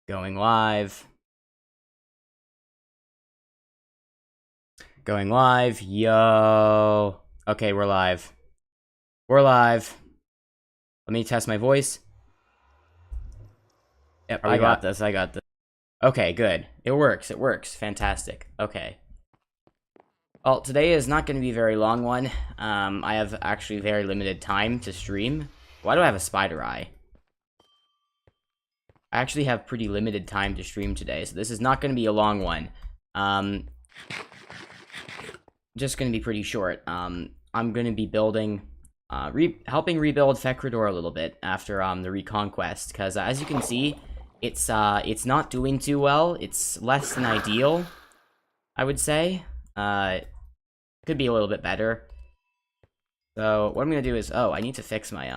Going live. Going live. Yo. Okay, we're live. We're live. Let me test my voice. Yep, I got this. I got this. Okay, good. It works. It works. Fantastic. Okay. Well, today is not going to be a very long one. I have actually very limited time to stream. Why do I have a spider eye? I actually have pretty limited time to stream today, so this is not going to be a long one. Just going to be pretty short. I'm going to be building, helping rebuild Fekrador a little bit after the Reconquest, because as you can see, it's not doing too well. It's less than ideal, I would say. Could be a little bit better. So what I'm going to do is, I need to fix my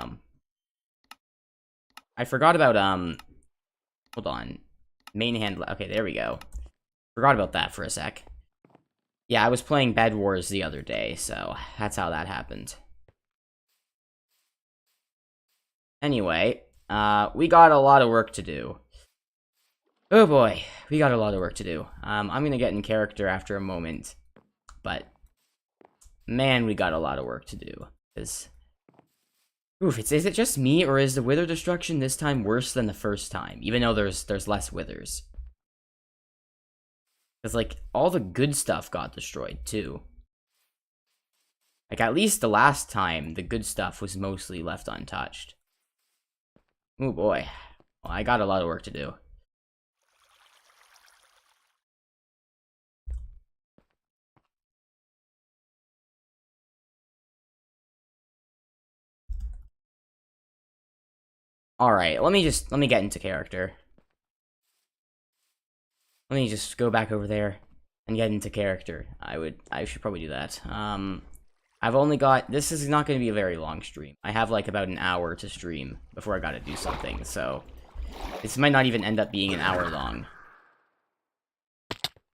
I forgot about hold on, main handle. Okay, there we go. Forgot about that for a sec. Yeah, I was playing Bed Wars the other day, so that's how that happened. Anyway, we got a lot of work to do. Oh boy, we got a lot of work to do. I'm gonna get in character after a moment, but man, we got a lot of work to do. Is it just me, or is the wither destruction this time worse than the first time? Even though there's less withers. Because, like, all the good stuff got destroyed, too. Like, at least the last time, the good stuff was mostly left untouched. Oh boy. Well, I got a lot of work to do. Alright, let me get into character. Let me just go back over there and get into character. I should probably do that. I've only got, this is not going to be a very long stream. I have like about an hour to stream before I gotta do something, so this might not even end up being an hour long.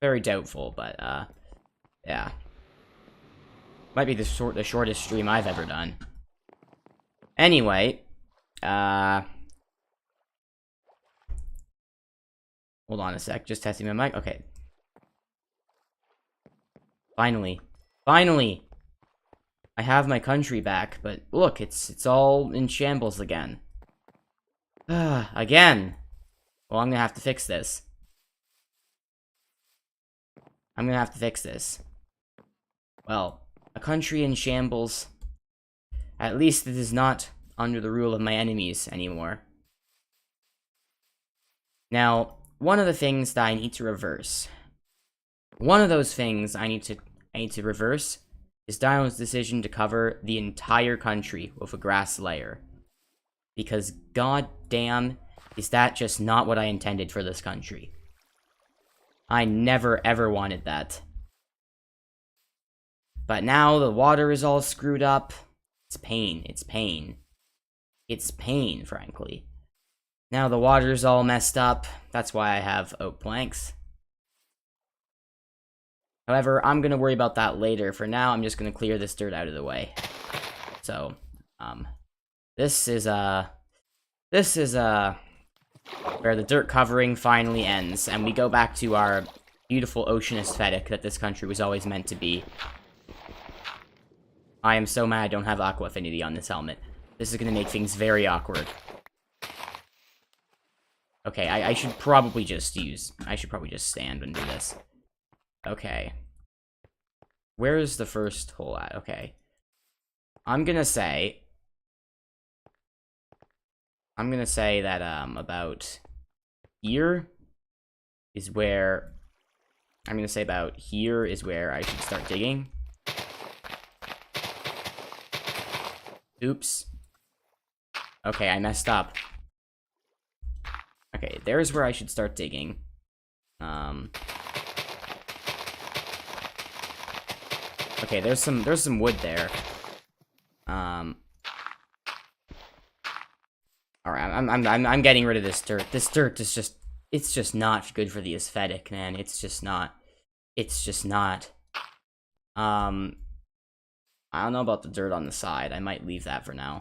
Very doubtful, but yeah. Might be the shortest stream I've ever done. Anyway, hold on a sec, just testing my mic. Okay. Finally. Finally! I have my country back, but look, it's all in shambles again. Again! Well, I'm gonna have to fix this. I'm gonna have to fix this. Well, a country in shambles. At least it is not under the rule of my enemies anymore. Now, one of the things that I need to reverse. One of those things I need to reverse is Dino's decision to cover the entire country with a grass layer. Because goddamn, is that just not what I intended for this country. I never ever wanted that. But now the water is all screwed up. It's pain, it's pain. It's pain, frankly. Now the water's all messed up. That's why I have oak planks. However, I'm gonna worry about that later. For now, I'm just gonna clear this dirt out of the way. So, this is where the dirt covering finally ends, and we go back to our beautiful ocean aesthetic that this country was always meant to be. I am so mad I don't have aqua affinity on this helmet. This is gonna make things very awkward. Okay, I should probably just stand and do this. Okay. Where's the first hole at? Okay. I'm gonna say that, about here is where... I'm gonna say about here is where I should start digging. Oops. Okay, I messed up. Okay, there's where I should start digging. Okay, there's some wood there. Alright, I'm getting rid of this dirt. This dirt is just, it's just not good for the aesthetic, man. It's just not. It's just not. I don't know about the dirt on the side. I might leave that for now.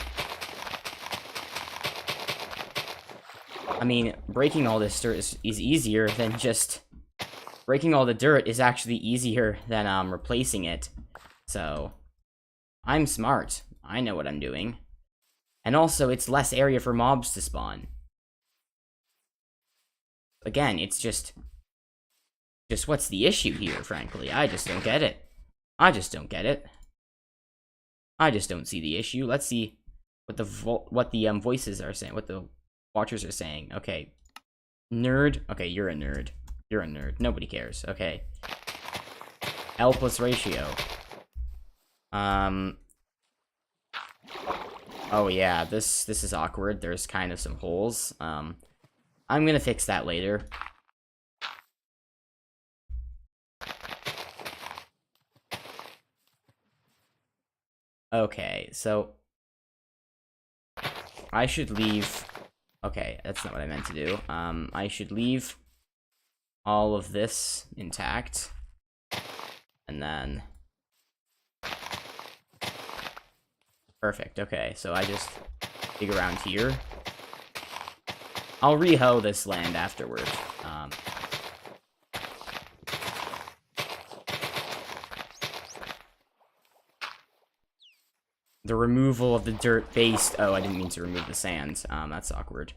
I mean, breaking all this dirt is easier than just... Breaking all the dirt is actually easier than, replacing it. So, I'm smart. I know what I'm doing. And also, it's less area for mobs to spawn. Again, it's just what's the issue here, frankly? I just don't get it. I just don't get it. I just don't see the issue. Let's see what the voices are saying, what the watchers are saying. Okay. Nerd. Okay, you're a nerd. You're a nerd. Nobody cares. Okay. L plus ratio. Oh yeah, this is awkward. There's kind of some holes. I'm gonna fix that later. Okay, so I should leave... Okay, that's not what I meant to do. I should leave all of this intact. And then... Perfect, okay, so I just dig around here. I'll re-hoe this land afterward. The removal of the dirt based... Oh, I didn't mean to remove the sand. That's awkward.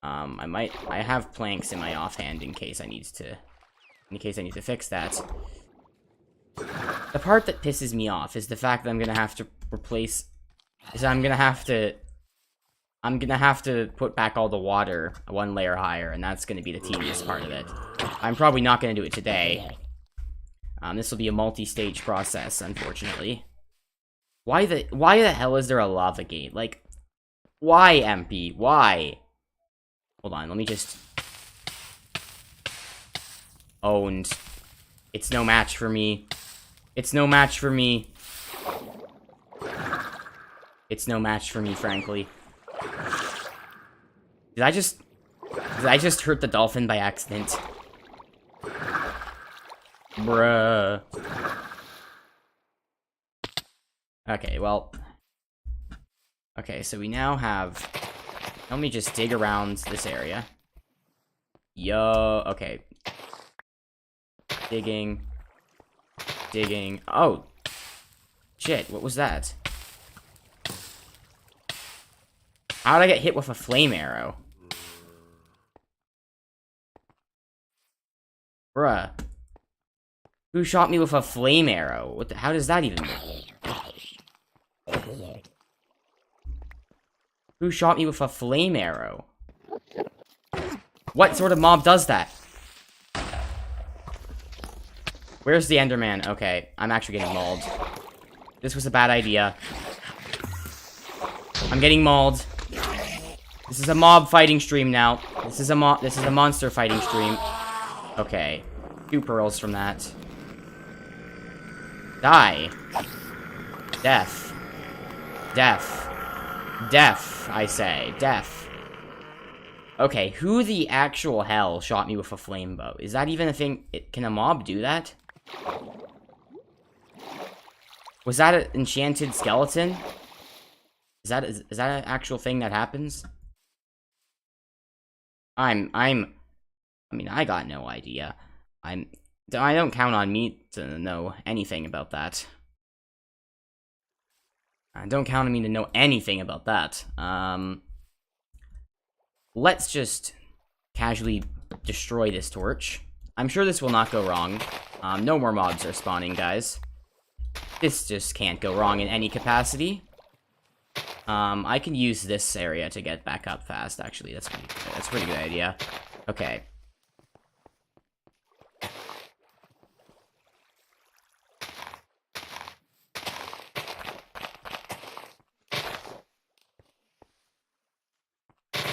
I have planks in my offhand in case I need to fix that. The part that pisses me off is the fact that I'm gonna have to replace... I'm gonna have to put back all the water one layer higher, and that's gonna be the tedious part of it. I'm probably not gonna do it today. This will be a multi-stage process, unfortunately. Why the hell is there a lava gate? Like, why, MP? Why? Hold on, let me just... Owned. It's no match for me. It's no match for me. It's no match for me, frankly. Did I just hurt the dolphin by accident? Bruh. Okay, well... Okay, so we now have... Let me just dig around this area. Yo, okay. Digging. Digging. Oh! Shit, what was that? How did I get hit with a flame arrow? Bruh. Who shot me with a flame arrow? What the, how does that even work? Who shot me with a flame arrow? What sort of mob does that? Where's the Enderman? Okay, I'm actually getting mauled. This was a bad idea. I'm getting mauled. This is a mob fighting stream now. This is a monster fighting stream. Okay. 2 pearls from that. Die. Death. Death. Death, I say. Death. Okay, who the actual hell shot me with a flame bow? Is that even a thing? Can a mob do that? Was that an enchanted skeleton? Is that an actual thing that happens? I mean, I got no idea. I don't count on me to know anything about that. Don't count on me to know anything about that. Let's just casually destroy this torch. I'm sure this will not go wrong. No more mobs are spawning, guys. This just can't go wrong in any capacity. I can use this area to get back up fast, actually. That's a pretty good idea. Okay.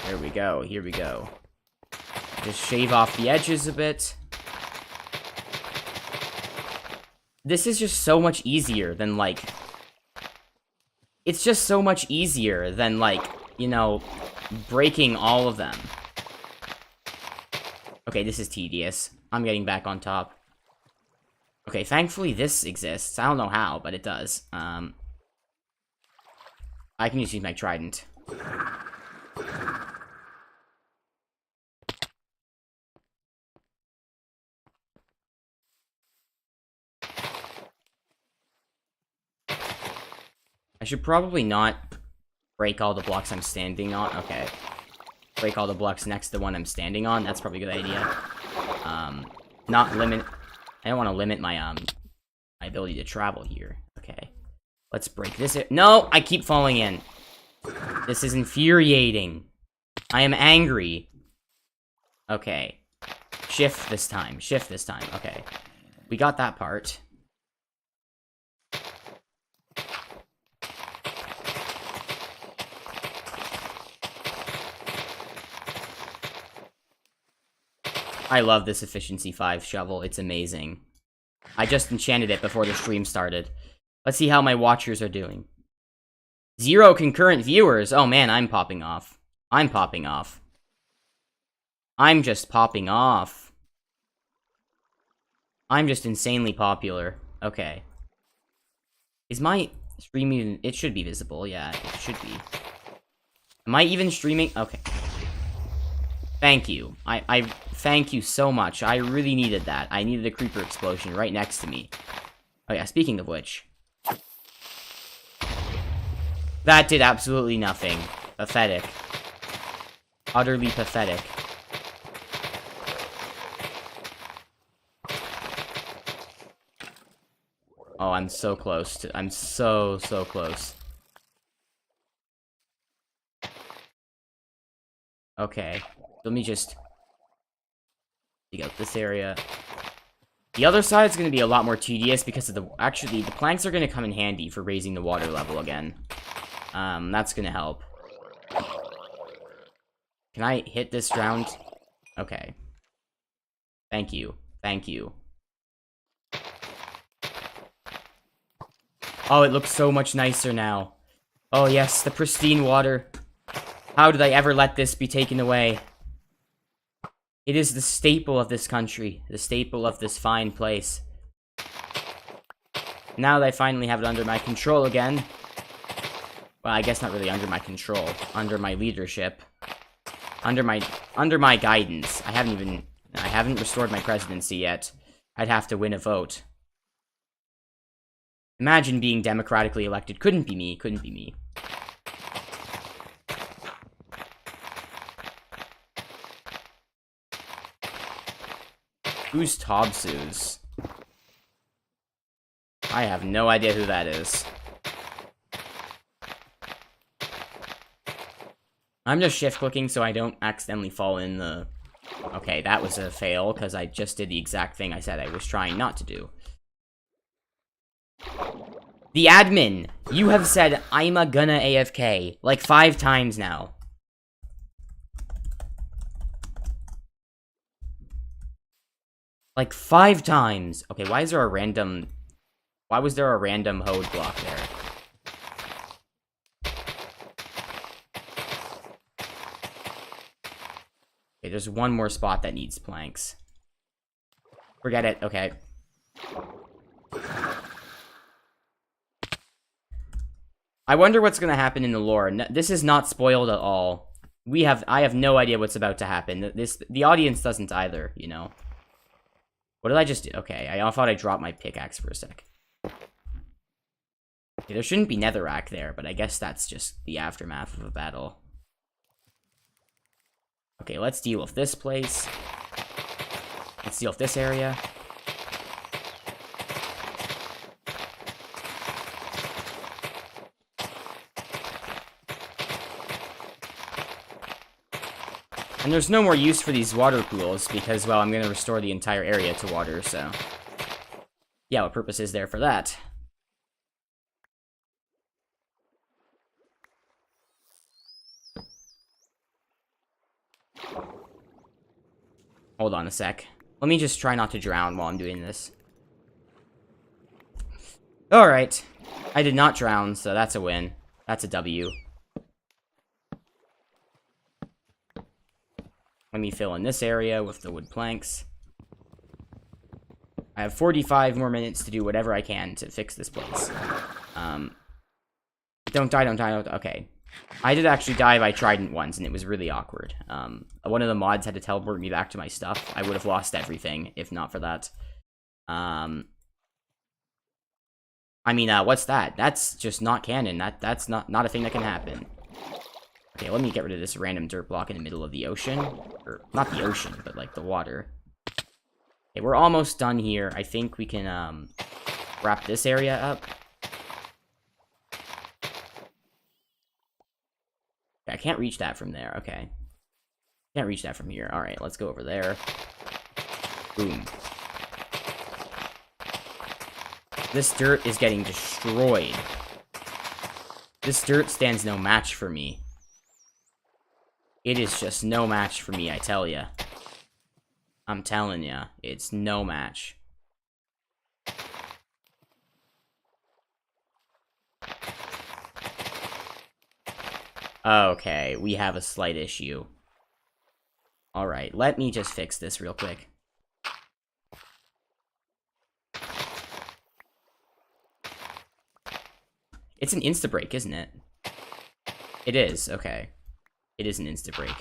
There we go. Here we go. Just shave off the edges a bit. This is just so much easier than, like... It's just so much easier than, like, you know, breaking all of them. Okay, this is tedious. I'm getting back on top. Okay, thankfully this exists. I don't know how, but it does. I can just use my trident. I should probably not break all the blocks I'm standing on. Okay. Break all the blocks next to the one I'm standing on. That's probably a good idea. Not limit... I don't want to limit my, my ability to travel here. Okay. Let's break this... No! I keep falling in. This is infuriating. I am angry. Okay. Shift this time. Shift this time. Okay. We got that part. I love this Efficiency 5 shovel. It's amazing. I just enchanted it before the stream started. Let's see how my watchers are doing. 0 concurrent viewers. Oh man, I'm popping off. I'm popping off. I'm just popping off. I'm just insanely popular. Okay. Is my stream even... It should be visible. Yeah, it should be. Am I even streaming? Okay. Thank you. I thank you so much. I really needed that. I needed a creeper explosion right next to me. Oh yeah, speaking of which. That did absolutely nothing. Pathetic. Utterly pathetic. Oh, I'm so close to... I'm so close. Okay. Let me just dig out this area. The other side's going to be a lot more tedious because of the... Actually, the planks are going to come in handy for raising the water level again. That's going to help. Can I hit this round? Okay. Thank you. Thank you. Oh, it looks so much nicer now. Oh, yes, the pristine water. How did I ever let this be taken away? It is the staple of this country. The staple of this fine place. Now that I finally have it under my control again. Well, I guess not really under my control. Under my leadership. Under my guidance. I haven't restored my presidency yet. I'd have to win a vote. Imagine being democratically elected. Couldn't be me. Couldn't be me. Who's Tobsus? I have no idea who that is. I'm just shift-clicking so I don't accidentally fall in the... Okay, that was a fail, because I just did the exact thing I said I was trying not to do. The admin! You have said, I'm a gonna AFK, like 5 times now. Like 5 times. Okay, why is there a random... Why was there a random hode block there? Okay, there's one more spot that needs planks. Forget it, okay. I wonder what's gonna happen in the lore. This is not spoiled at all. I have no idea what's about to happen. The audience doesn't either, you know. What did I just do? Okay, I thought I dropped my pickaxe for a sec. Okay, there shouldn't be netherrack there, but I guess that's just the aftermath of a battle. Okay, let's deal with this place. Let's deal with this area. And there's no more use for these water pools because, well, I'm going to restore the entire area to water, so... Yeah, what purpose is there for that? Hold on a sec. Let me just try not to drown while I'm doing this. Alright. I did not drown, so that's a win. That's a W. Let me fill in this area with the wood planks. I have 45 more minutes to do whatever I can to fix this place. Don't die, don't die, don't die. Okay. I did actually die by trident once, and it was really awkward. One of the mods had to teleport me back to my stuff. I would have lost everything if not for that. I'm I mean, what's that? That's just not canon. That's not a thing that can happen. Okay, let me get rid of this random dirt block in the middle of the ocean. Or, not the ocean, but, like, the water. Okay, we're almost done here. I think we can, wrap this area up. I can't reach that from there. Okay. Can't reach that from here. Alright, let's go over there. Boom. This dirt is getting destroyed. This dirt stands no match for me. It is just no match for me, I tell ya. I'm telling ya, it's no match. Okay, we have a slight issue. Alright, let me just fix this real quick. It's an insta-break, isn't it? It is, okay. It is an insta-break.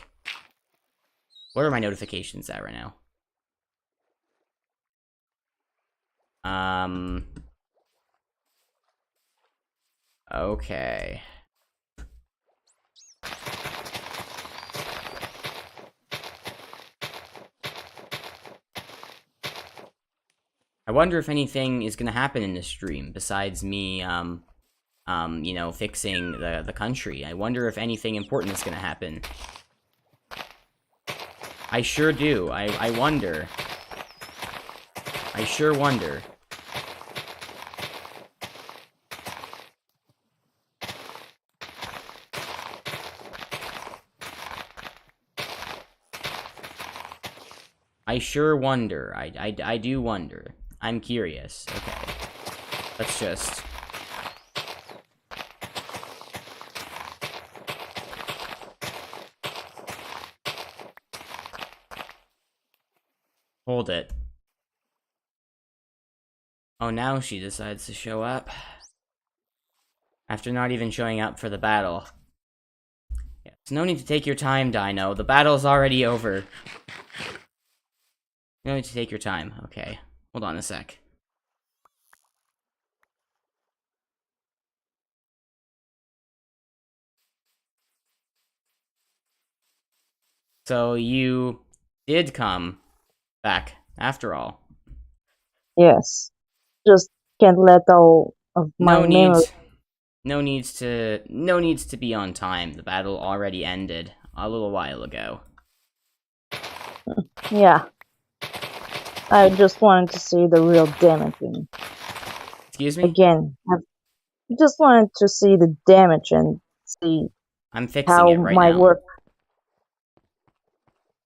What are my notifications at right now? Okay. I wonder if anything is gonna happen in this stream besides me, you know, fixing the country. I wonder if anything important is gonna happen. I sure do. I wonder. I sure wonder. I sure wonder. I do wonder. I'm curious. Okay. Let's just... hold it. Oh, now she decides to show up. After not even showing up for the battle. Yes, no need to take your time, Dino. The battle's already over. No need to take your time. Okay. Hold on a sec. So you did come back after all. Yes. Just can't let go of my memory. No needs to be on time. The battle already ended a little while ago. Yeah. I just wanted to see the real damaging. Excuse me? Again, I just wanted to see the damage and see I'm fixing how it right my now. work.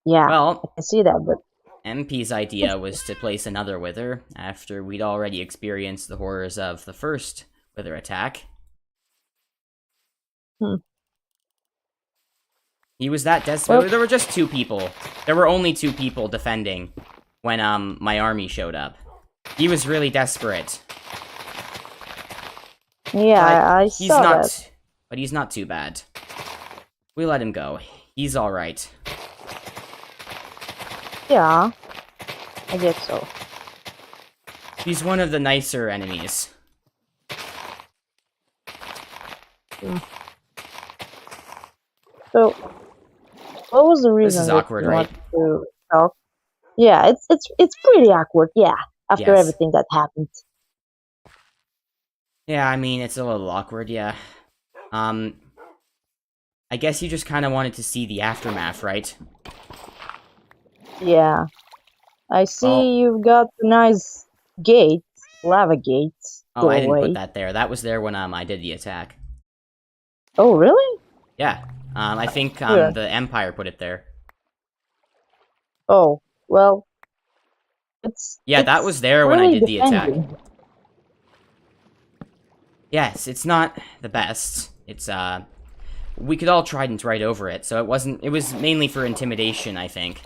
Yeah, Well, I can see that, but MP's idea was to place another Wither after we'd already experienced the horrors of the first Wither attack. He was that desperate. Well, there were just 2 people. There were only 2 people defending when my army showed up. He was really desperate. Yeah, I saw that. But he's not too bad. We let him go. He's alright. Yeah, I guess so. He's one of the nicer enemies. So, what was the reason this is that awkward, you right? wanted to talk? Yeah, it's pretty awkward. Yeah, after everything that happened. Yeah, I mean, it's a little awkward, yeah. I guess you just kind of wanted to see the aftermath, right? Yeah. I see you've got nice gates, lava gates. Oh, I didn't put that there. That was there when I did the attack. Oh, really? Yeah. I think the Empire put it there. Oh, well, that was there when I did the attack. Yes, it's not the best. It's we could all try and right over it, so it was mainly for intimidation, I think.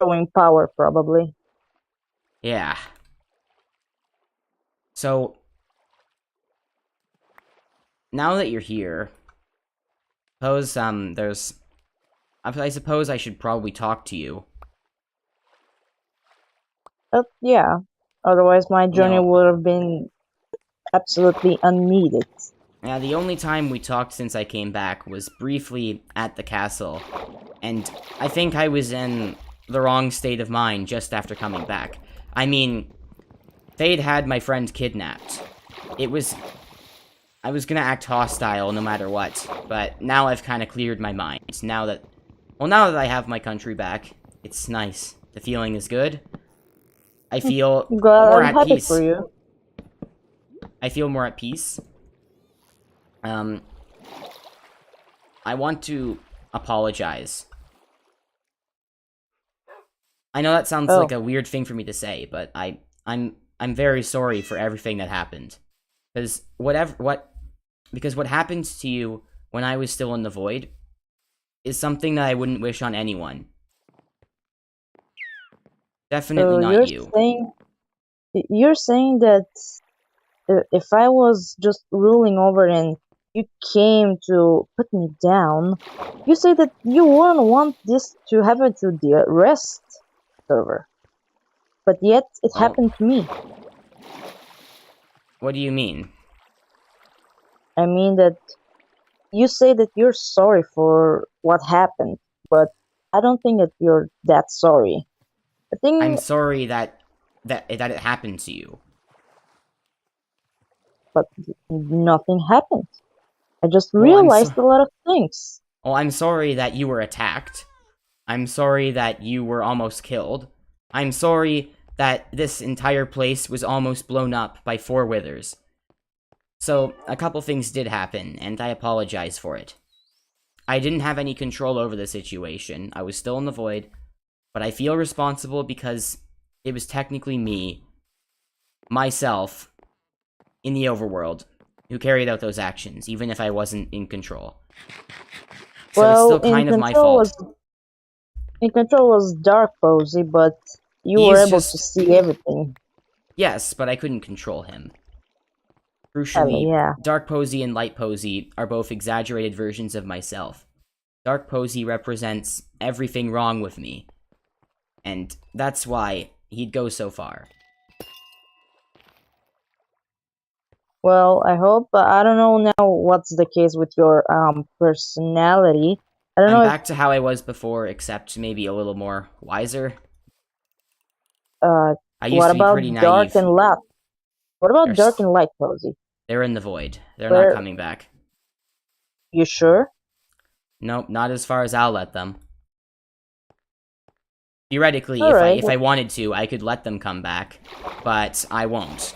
Showing power, probably. Yeah. So, now that you're here, suppose, I suppose I should probably talk to you. Yeah. Otherwise, my journey would have been absolutely unneeded. Yeah, the only time we talked since I came back was briefly at the castle, and I think I was in the wrong state of mind just after coming back. I mean, they'd had my friend kidnapped. I was gonna act hostile no matter what, but now I've kind of cleared my mind. Now that I have my country back, it's nice. The feeling is good. I feel Well, more I'm at happy for peace. you. I feel more at peace. Um, I want to apologize. I know that sounds like Oh, a weird thing for me to say, but I'm very sorry for everything that happened. Because what happened to you when I was still in the void is something that I wouldn't wish on anyone. Definitely so not you. you're saying that if I was just ruling over and you came to put me down, you say that you wouldn't want this to happen to the rest server, but yet it Well, happened to me. what do you mean? I mean that you say that you're sorry for what happened, but I don't think that you're that sorry. I I'm think, sorry that it happened to you. but nothing happened. I just Well, realized a lot of things. I'm sorry that you were attacked. I'm sorry that you were almost killed. I'm sorry that this entire place was almost blown up by 4 withers. So, a couple things did happen, and I apologize for it. I didn't have any control over the situation. I was still in the void, but I feel responsible because it was technically me, myself, in the overworld, who carried out those actions, even if I wasn't in control. So it's Well, still kind of my fault. in control was dark posy, but you were He's able to just... see everything. Yes, but I couldn't control him. Oh Crucially, yeah. Dark Posy and Light Posy are both exaggerated versions of myself. Dark Posy represents everything wrong with me, and that's why he'd go so far. Well, I hope. I don't know now what's the case with your personality. I don't I'm know if back to how I was before, except maybe a little more wiser. uh I used what to be about pretty dark naive. and light? What They're, about dark st- and light posy? they're in the void. They're not Where coming back. you sure? Nope, not as far as I'll let them. Theoretically, All right. if I wanted to, I could let them come back, but I won't.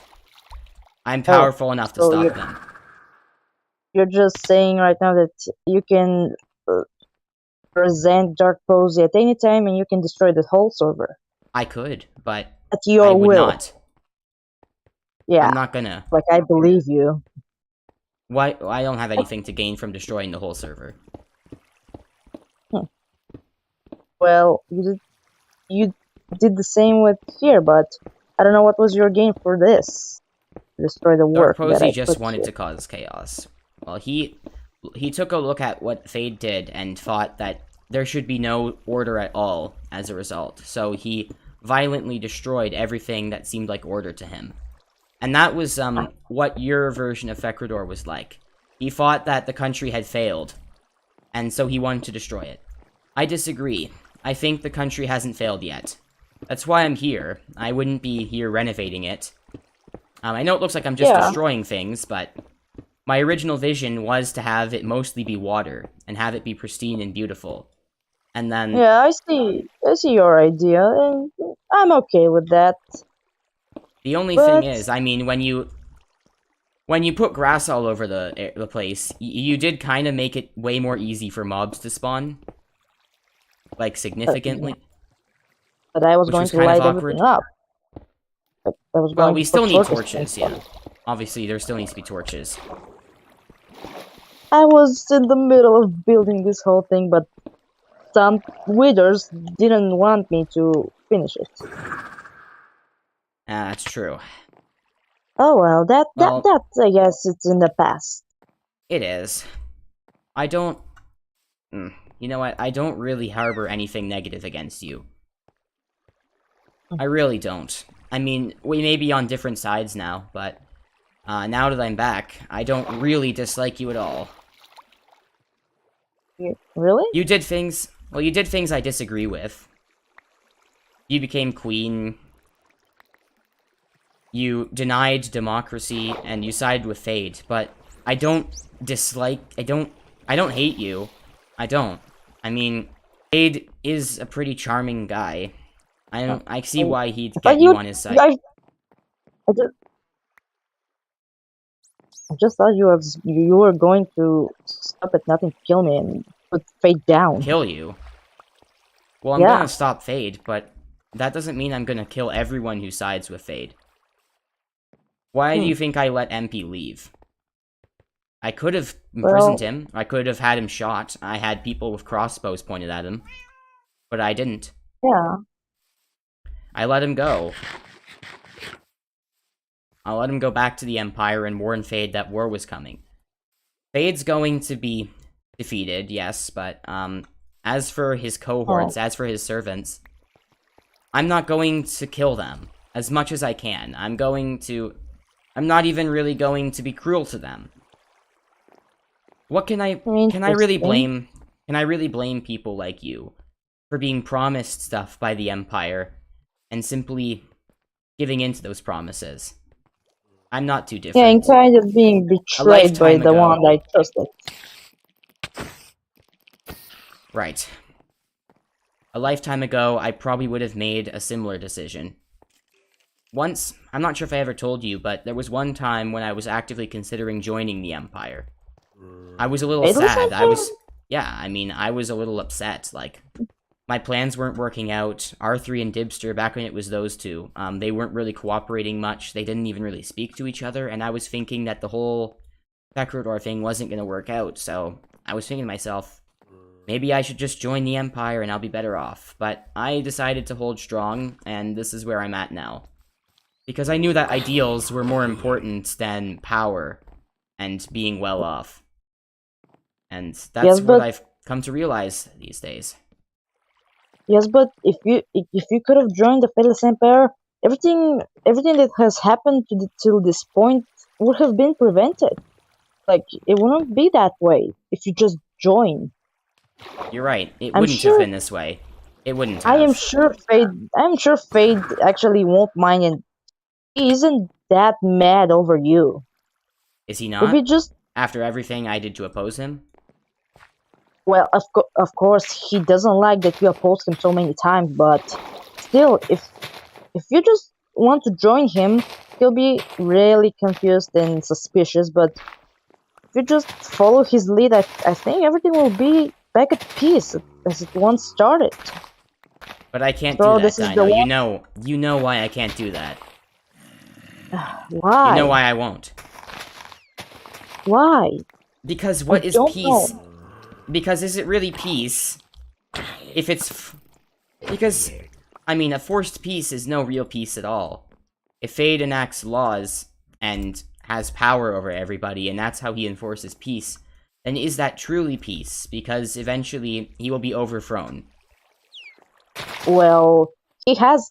I'm Oh, powerful enough to so stop them. you're just saying right now that you can uh, present dark posy at any time and you can destroy the whole server I could, but at I your would will. not. Yeah, I'm not gonna. like I believe you. Why? I don't have anything to gain from destroying the whole server. Hmm. Well, you did the same with here, but I don't know what was your gain for this. Destroy the Dark work that Posey I just put wanted here. to cause chaos. Well, he took a look at what Fade did and thought that there should be no order at all as a result. So he violently destroyed everything that seemed like order to him. And that was what your version of Fekrador was like. He thought that the country had failed, and so he wanted to destroy it. I disagree. I think the country hasn't failed yet. That's why I'm here. I wouldn't be here renovating it. I know it looks like I'm just Yeah, destroying things, but my original vision was to have it mostly be water, and have it be pristine and beautiful. And then, yeah, I see your idea, and I'm okay with that. the only thing But is, I mean, when you put grass all over the place, you did kind of make it way more easy for mobs to spawn. Like, yeah, significantly. but I was Which going was to kind of light everything awkward. up. I was Well, going we to put still need torches and torches, stuff. yeah. Obviously, there still needs to be torches. I was in the middle of building this whole thing, but some withers didn't want me to finish it. Ah, that's true. Oh well, Well, that I guess it's in the past. it is. I don't... You know what? I don't really harbor anything negative against you. I really don't. I mean, we may be on different sides now, but... now that I'm back, I don't really dislike you at all. Really? You did things... Well, you did things I disagree with. You became queen. You denied democracy, and you sided with Fade, but I don't dislike... I don't hate you. I don't. I mean, Fade is a pretty charming guy. I see why he'd I thought get you on his side. I just, I just thought you were going to stop at nothing to kill me and put Fate down. Kill you? Well, I'm gonna stop Fade, but that doesn't mean I'm gonna kill everyone who sides with Fade. Why do you think I let MP leave? I could have imprisoned him. I could have had him shot. I had people with crossbows pointed at him. But I didn't. Yeah. I let him go. I'll let him go back to the Empire and warn Fade that war was coming. Fade's going to be defeated, yes, but, as for his cohorts, as for his servants, I'm not going to kill them as much as I can. I'm not even really going to be cruel to them. What can I really blame people like you for being promised stuff by the Empire and simply giving in to those promises? I'm not too different. Yeah, and kind of being betrayed by the one I trusted. Right. A lifetime ago, I probably would have made a similar decision. Once, I'm not sure if I ever told you, but there was one time when I was actively considering joining the Empire. I was a little sad. I was a little upset. Like, my plans weren't working out. R3 and Dibster, back when it was those two, they weren't really cooperating much. They didn't even really speak to each other, and I was thinking that the whole Fekrodor thing wasn't going to work out, so I was thinking to myself, maybe I should just join the Empire and I'll be better off. But I decided to hold strong, and this is where I'm at now. Because I knew that ideals were more important than power and being well off. And that's what I've come to realize these days. Yes, but if you could have joined the Faithless Empire, everything that has happened till this point would have been prevented. Like, it wouldn't be that way if you just join. You're right. It wouldn't have been this way. It wouldn't have. I am sure Fade actually won't mind, and he isn't that mad over you. Is he not? Maybe just after everything I did to oppose him? Well, of course, he doesn't like that you opposed him so many times, but still, if you just want to join him, he'll be really confused and suspicious, but if you just follow his lead, I think everything will be back at peace as it once started. But I can't do that, Dino. You know why I can't do that. Why? You know why I won't. Why? Because what is peace? Because is it really peace? If it's... Because, I mean, a forced peace is no real peace at all. If Fade enacts laws and has power over everybody, and that's how he enforces peace, then is that truly peace? Because eventually he will be overthrown. Well, he has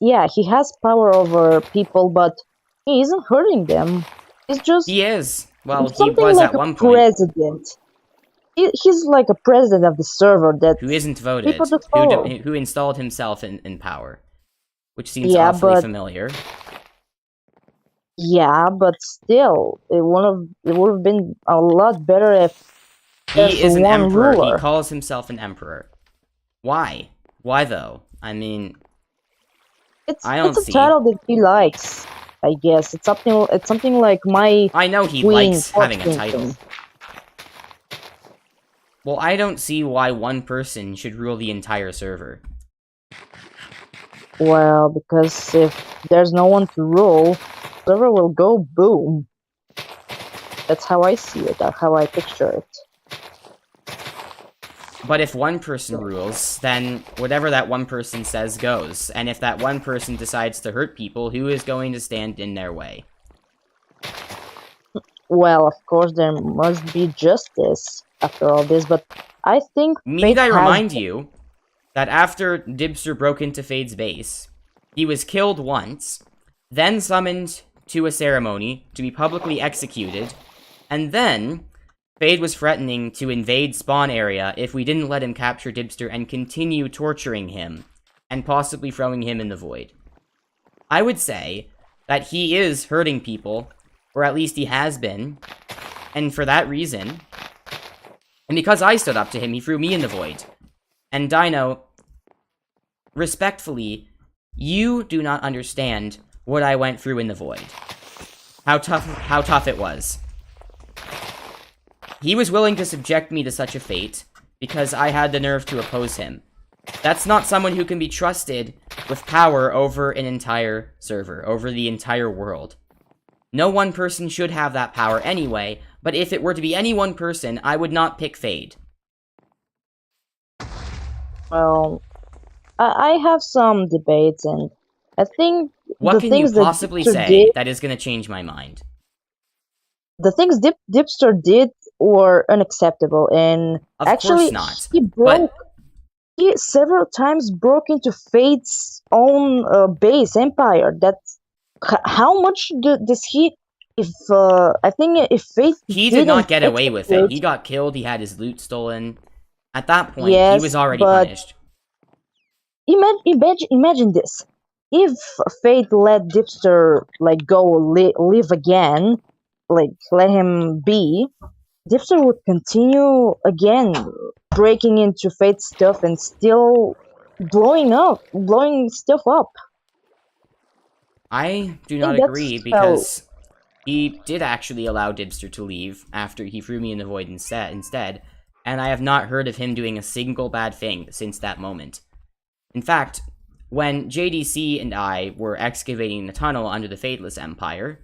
power over people, but he isn't hurting them. He's just... He is. Well, he was like at one point. President. He's like a president of the server that... Who isn't voted. Who installed himself in power. Which seems awfully familiar. Yeah, but still, it would have been a lot better if he is an emperor. Ruler. He calls himself an emperor. Why? Why though? I mean, it's a title that he likes. I guess it's something like my. I know he likes having a title. Well, I don't see why one person should rule the entire server. Well, because if there's no one to rule, the server will go boom. That's how I see it, that's how I picture it. But if one person rules, then whatever that one person says goes. And if that one person decides to hurt people, who is going to stand in their way? Well, of course, there must be justice after all this, but I think... Need I remind you that after Dibster broke into Fade's base, he was killed once, then summoned to a ceremony to be publicly executed, and then Fade was threatening to invade spawn area if we didn't let him capture Dipster and continue torturing him, and possibly throwing him in the void. I would say that he is hurting people, or at least he has been, and for that reason, and because I stood up to him, he threw me in the void. And Dino, respectfully, you do not understand what I went through in the void. How tough it was. He was willing to subject me to such a fate because I had the nerve to oppose him. That's not someone who can be trusted with power over an entire server, over the entire world. No one person should have that power anyway, but if it were to be any one person, I would not pick Fade. Well, I have some debates, and I think What the can you things that possibly Dipster say did, that is going to change my mind? the things Dipster did were unacceptable, and Of actually course not. he broke. But He several times broke into Fate's own base empire. How much does he? If I think if Fate he did not didn't get away with it. execute, He got killed, he had his loot stolen. At that point, he yes, was already but punished. imagine this: if Fate let Dipster like go live again, like let him be, Dipster would continue again breaking into Fate's stuff and still blowing stuff up. I do I not think agree that's how. because he did actually allow Dipster to leave after he threw me in the void instead, and I have not heard of him doing a single bad thing since that moment. In fact, when JDC and I were excavating the tunnel under the Fateless Empire,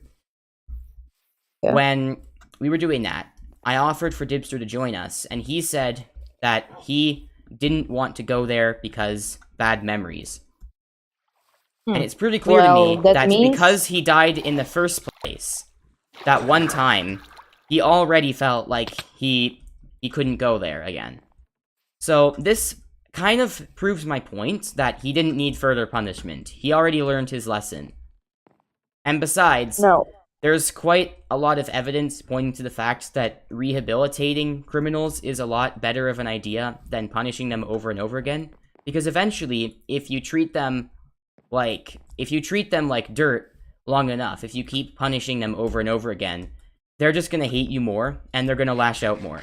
Yeah. when we were doing that, I offered for Dipster to join us, and he said that he didn't want to go there because bad memories. And it's pretty clear to me That that means because he died in the first place, that one time, he already felt like he couldn't go there again. So this kind of proves my point that he didn't need further punishment. He already learned his lesson. And besides, no. there's quite a lot of evidence pointing to the fact that rehabilitating criminals is a lot better of an idea than punishing them over and over again. Because eventually, if you treat them like dirt long enough, if you keep punishing them over and over again, they're just gonna hate you more, and they're gonna lash out more.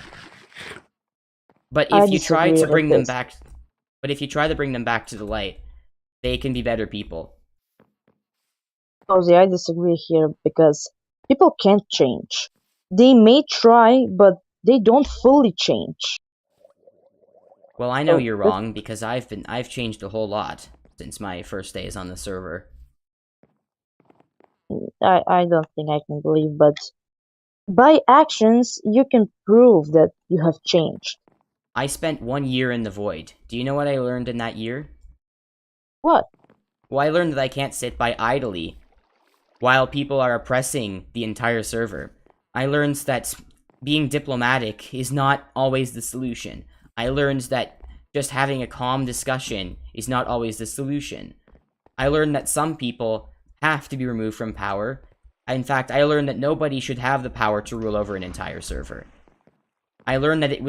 But if you try to bring them back, to the light, they can be better people. Cozy, I disagree here because people can't change. They may try, but they don't fully change. Well, I know So you're wrong because I've changed a whole lot since my first days on the server. I don't think I can believe, but by actions you can prove that you have changed. I spent 1 year in the void. Do you know what I learned in that year? What? Well, I learned that I can't sit by idly while people are oppressing the entire server. I learned that being diplomatic is not always the solution. I learned that just having a calm discussion is not always the solution. I learned that some people have to be removed from power. In fact, I learned that nobody should have the power to rule over an entire server. I learned that it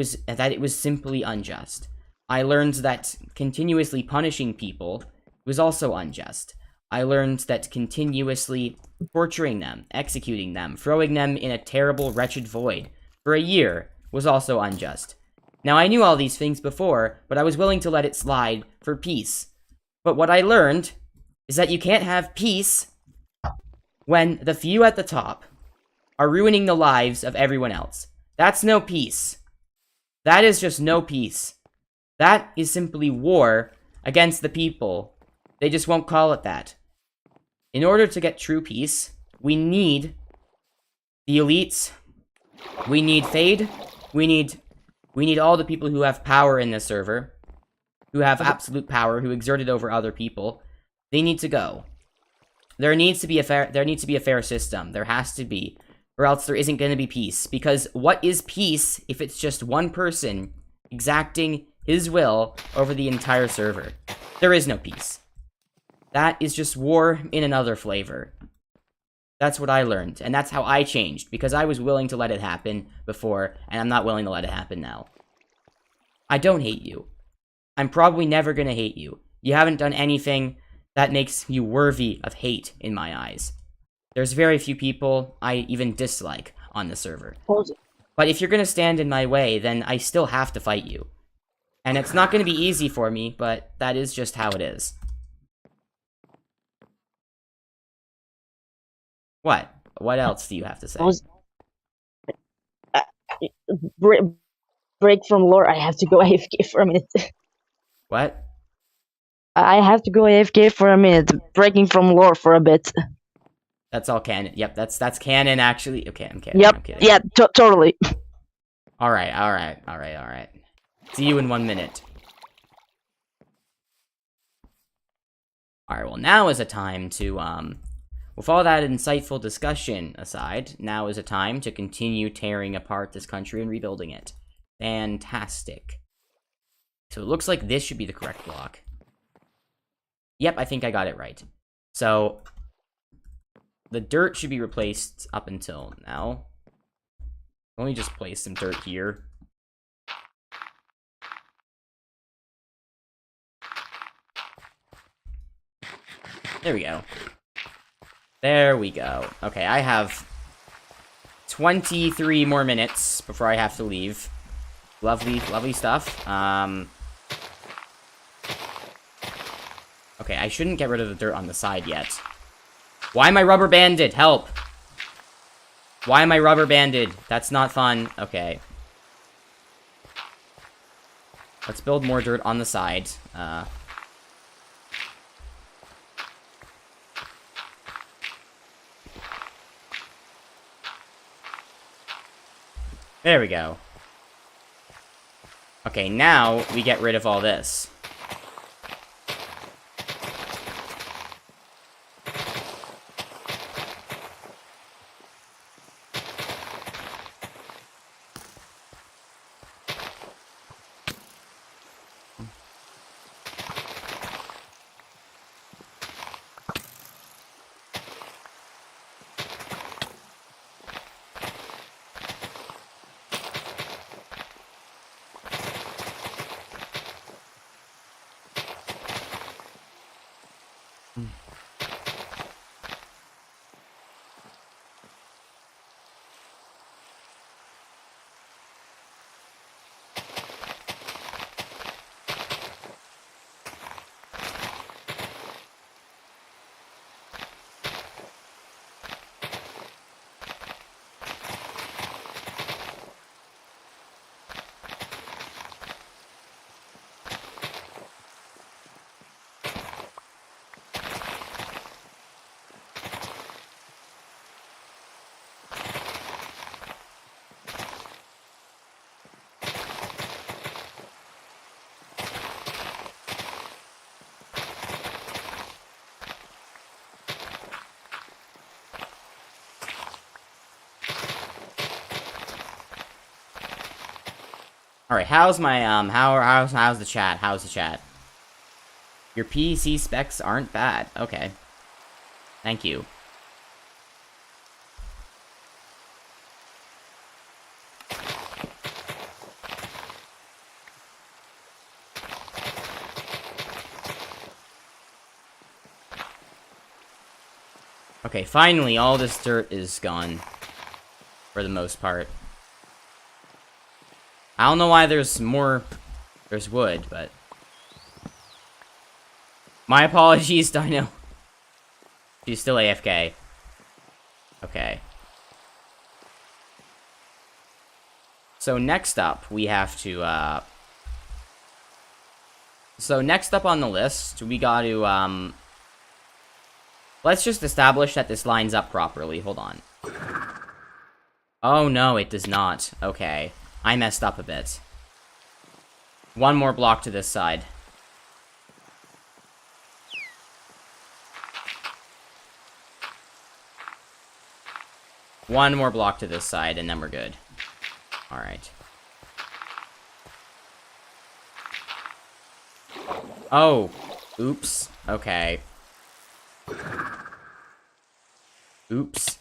was simply unjust. I learned that continuously punishing people was also unjust. I learned that continuously torturing them, executing them, throwing them in a terrible, wretched void for a year was also unjust. Now, I knew all these things before, but I was willing to let it slide for peace. But what I learned is that you can't have peace when the few at the top are ruining the lives of everyone else. That's no peace. That is just no peace. That is simply war against the people. They just won't call it that. In order to get true peace, we need the elites. We need Fade. We need all the people who have power in this server, who have absolute power, who exert it over other people. They need to go. There needs to be a fair system. There has to be, or else there isn't going to be peace. Because what is peace if it's just one person exacting his will over the entire server? There is no peace. That is just war in another flavor. That's what I learned, and that's how I changed, because I was willing to let it happen before, and I'm not willing to let it happen now. I don't hate you. I'm probably never gonna hate you. You haven't done anything that makes you worthy of hate in my eyes. There's very few people I even dislike on the server. Posey. But if you're gonna stand in my way, then I still have to fight you. And it's not gonna be easy for me, but that is just how it is. What? What else do you have to say? Posey. Uh, break, break from lore. I have to go AFK for a minute. What? I have to go AFK for a minute. Breaking from lore for a bit. That's all canon. Yep, that's canon, actually. Okay, I'm kidding. Yep. I'm kidding. Yeah. Totally. Alright. See you in 1 minute. Alright, well, now is a time to, with all that insightful discussion aside, now is a time to continue tearing apart this country and rebuilding it. Fantastic. So it looks like this should be the correct block. Yep, I think I got it right. So, the dirt should be replaced up until now. Let me just place some dirt here. There we go. There we go. Okay, I have 23 more minutes before I have to leave. Lovely stuff. Okay, I shouldn't get rid of the dirt on the side yet. Why am I rubber banded? Help! Why am I rubber banded? That's not fun. Okay. Let's build more dirt on the side. There we go. Okay, now we get rid of all this. Alright, how's my, how's the chat? How's the chat? Your PC specs aren't bad. Okay. Thank you. Okay, finally, all this dirt is gone. For the most part. I don't know why there's wood, but... My apologies, Dino. She's still AFK. Okay. So next up, we have to, So next up on the list, we gotta, let's just establish that this lines up properly. Hold on. Oh no, it does not. Okay. I messed up a bit. One more block to this side. One more block to this side, and then we're good. Alright. Oh. Oops. Okay. Oops.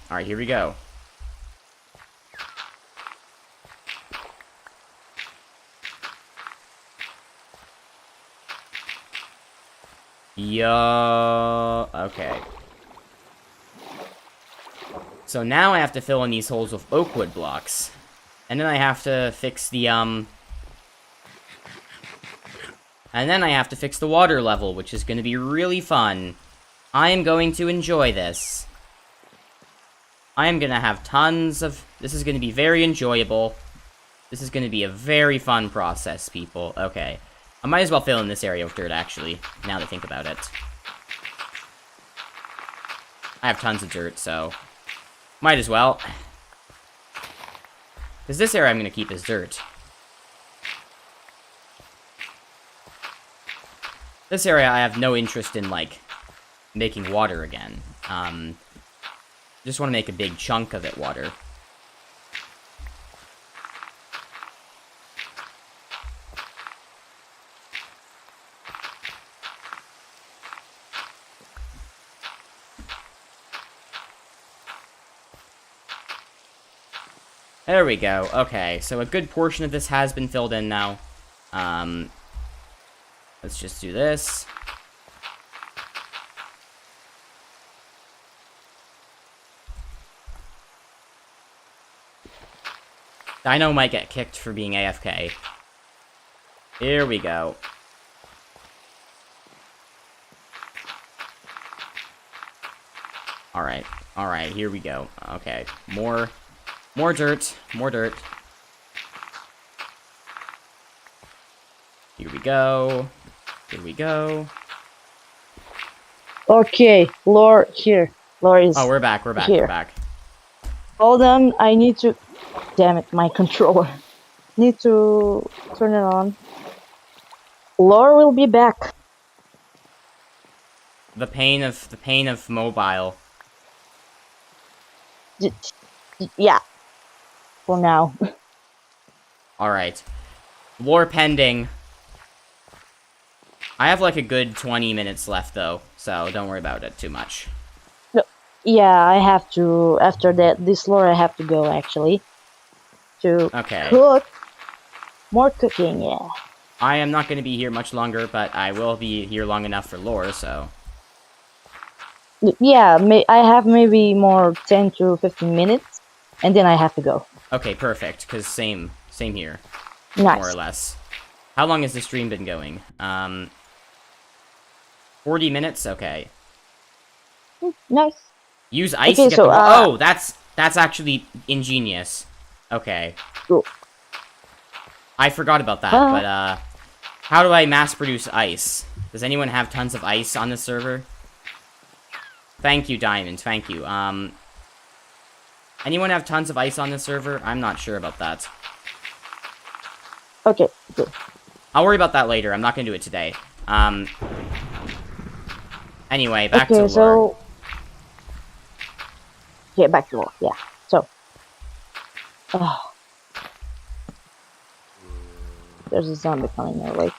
Alright, here we go. Yo. Okay. So now I have to fill in these holes with oak wood blocks. And then I have to fix the, And then I have to fix the water level, which is going to be really fun. I am going to enjoy this. I am going to have tons of... This is going to be very enjoyable. This is going to be a very fun process, people. Okay. I might as well fill in this area with dirt, actually, now that I think about it. I have tons of dirt, so... Might as well. Because this area I'm going to keep as dirt. This area I have no interest in, like, making water again. Just want to make a big chunk of it water. There we go. Okay, so a good portion of this has been filled in now. Let's just do this. Dino might get kicked for being AFK. Here we go. Alright, here we go. Okay, more dirt, more dirt. Here we go. Here we go. Okay, Lore here. Lore is Oh, we're back, here. we're back. Hold on, I need to... Damn it, my controller. Need to turn it on. Lore will be back. The pain of mobile. Yeah. For now. Alright. Lore pending. I have like a good 20 minutes left though, so don't worry about it too much. No, yeah, I have to... After this lore, I have to go, actually. To cook. More cooking, yeah. I am not going to be here much longer, but I will be here long enough for lore, so... Yeah, I have maybe more 10 to 15 minutes, and then I have to go. Okay, perfect, because same here. Nice. More or less. How long has the stream been going? 40 minutes? Okay. Nice. Use ice okay, to get so, the... Oh, that's actually ingenious. Okay. Cool. I forgot about that, but, how do I mass-produce ice? Does anyone have tons of ice on the server? Thank you, Diamond, thank you. Anyone have tons of ice on the server? I'm not sure about that. Okay, good. I'll worry about that later, I'm not gonna do it today. Anyway, back to lore. So... Yeah, back to lore, yeah. So... There's a zombie coming our way.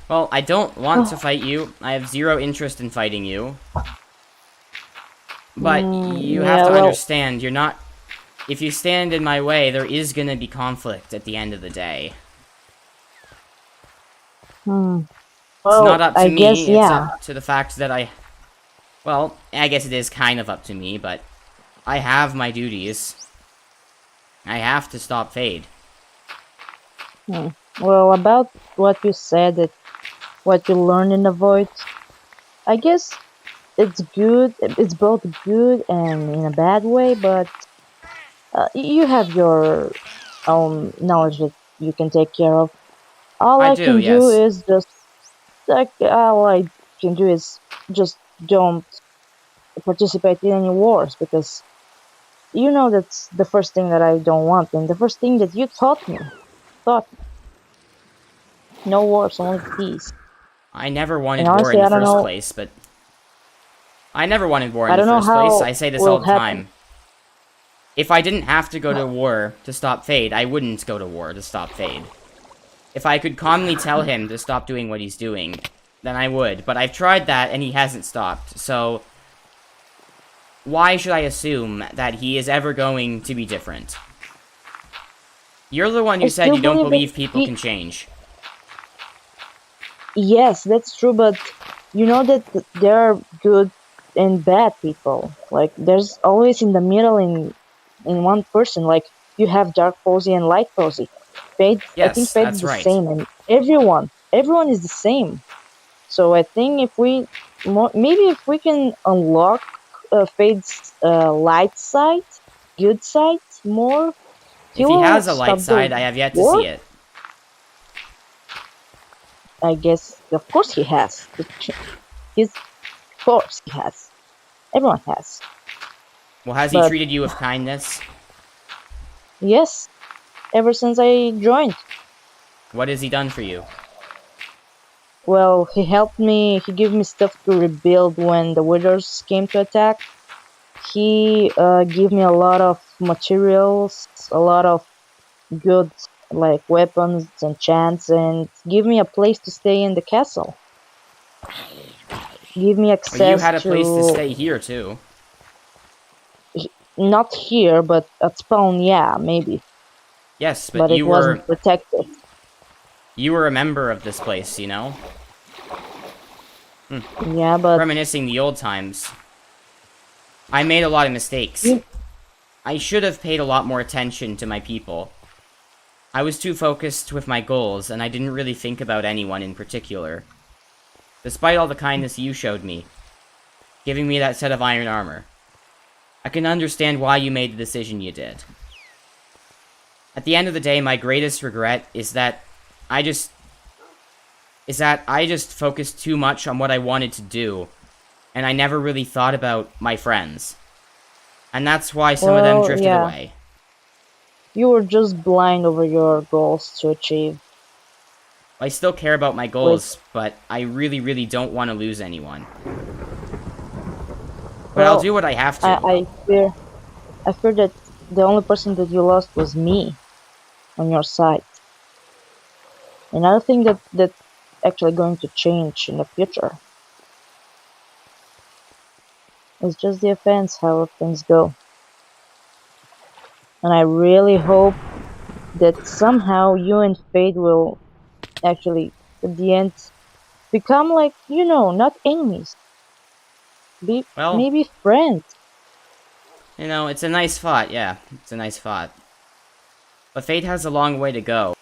Well, I don't want to fight you. I have zero interest in fighting you. But you have to understand, you're not... If you stand in my way, there is gonna be conflict at the end of the day. Well, It's not up to me, guess, yeah. It's up to the fact that I... Well, I guess it is kind of up to me, but... I have my duties. I have to stop Fade. Well, about what you said, that what you learned in the Void, I guess it's good. It's both good and in a bad way, but you have your own knowledge that you can take care of. All I can do is just all I can do is just don't participate in any wars, because you know that's the first thing that I don't want, and the first thing that you taught me. No wars, only peace. I never wanted war in the first place, but... I never wanted war in the first place, I say this all the time. If I didn't have to go to war to stop Fade, I wouldn't go to war to stop Fade. If I could calmly tell him to stop doing what he's doing, then I would. But I've tried that, and he hasn't stopped. So, why should I assume that he is ever going to be different? You're the one who I said still you don't believe believe that people can change. yes, that's true, but you know that there are good and bad people. Like there's always in the middle in one person. Like you have dark posy and light posy. I think Yes, Fate is that's the right. same, and everyone is the same. So I think if we maybe if we can unlock Fate's light side, good side more, he If he will has a light stop the side, I have yet to war. see it. I guess, of course, he has. He's, of course, he has. Everyone has. Well, has he But treated you with kindness? yes, ever since I joined. What has he done for you? Well, he helped me. He gave me stuff to rebuild when the withers came to attack. He gave me a lot of materials, a lot of good like weapons and chants, and give me a place to stay in the castle. Give me Well, you access had a place to to stay here, too. not here, but at spawn, yeah, maybe. Yes, but But it wasn't protected. you were a member of this place, you know? Yeah, but Reminiscing the old times. I made a lot of mistakes. you, I should have paid a lot more attention to my people. I was too focused with my goals, and I didn't really think about anyone in particular. Despite all the kindness you showed me, giving me that set of iron armor, I can understand why you made the decision you did. At the end of the day, my greatest regret is that I just focused too much on what I wanted to do, and I never really thought about my friends. And that's why some of them well, drifted yeah, away. you were just blind over your goals to achieve. I still care about my With goals, but I really, really don't want to lose anyone. But I'll well, do what I have I, to. I fear, I fear that the only person that you lost was me on your side, and I don't think that that's actually going to change in the future. It's just the offense how things go, and I really hope that somehow you and Fate will actually, at the end, become like not enemies, be Well, maybe friends. you know, it's a nice thought, yeah. It's a nice thought. But Fate has a long way to go.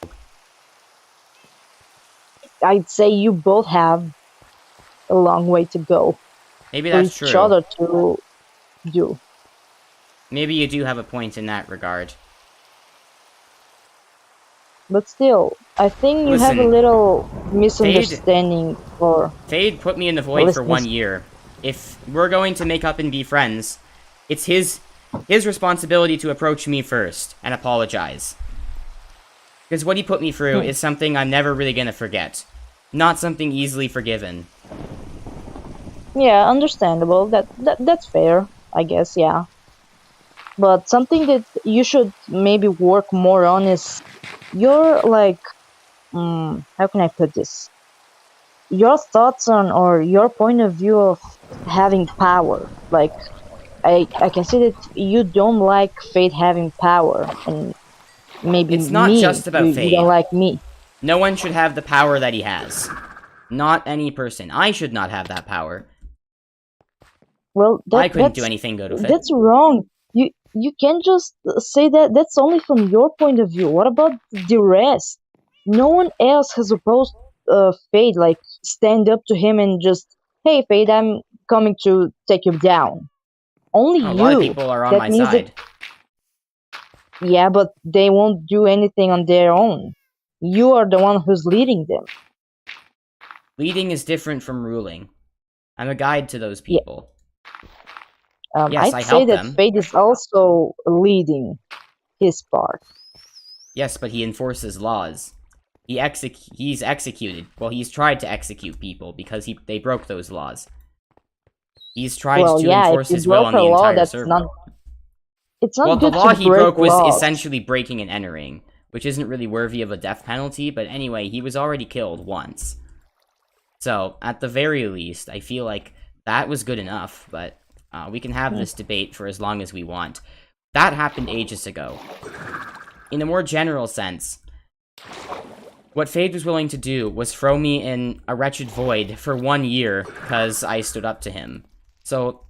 I'd say you both have a long way to go Maybe for that's each true. other to do. Maybe you do have a point in that regard. But still, I think you have a Listen, little Fade misunderstanding for Fade put me in the the void for listeners. 1 year. If we're going to make up and be friends, it's his responsibility to approach me first and apologize. Because what he put me through is something I'm never really gonna forget. Not something easily forgiven. Yeah, understandable. That's fair, I guess. Yeah, but something that you should maybe work more on is your like, how can I put this? Your thoughts on or your point of view of having power. Like, I can see that you don't like Fate having power, and maybe It's not me, just about you don't Fade. like me. No one should have the power that he has. Not any person. I should not have that power. Well, I couldn't do anything good with it. that's wrong. You can't just say that. That's only from your point of view. What about the rest? No one else has opposed Fate. Like stand up to him and just, hey, Fate, I'm coming to take you down. Only A lot of you. people are on That my means that side. yeah, but they won't do anything on their own. You are the one who's leading them. Leading is different from ruling. I'm a guide to those Yeah, people. Yes, I'd I say help that them. Fate is also leading his part. Yes, but he enforces laws. He's executed. Well, he's tried to execute people because they broke those laws. He's tried Well, to yeah, if enforce you his will broke on a the law, entire that's not. server. It's Well, not the good to law he break broke was laws. essentially breaking and entering. which isn't really worthy of a death penalty, but anyway, he was already killed once. So, at the very least, I feel like that was good enough, but we can have this debate for as long as we want. That happened ages ago. In a more general sense, what Fade was willing to do was throw me in a wretched void for 1 year because I stood up to him. So,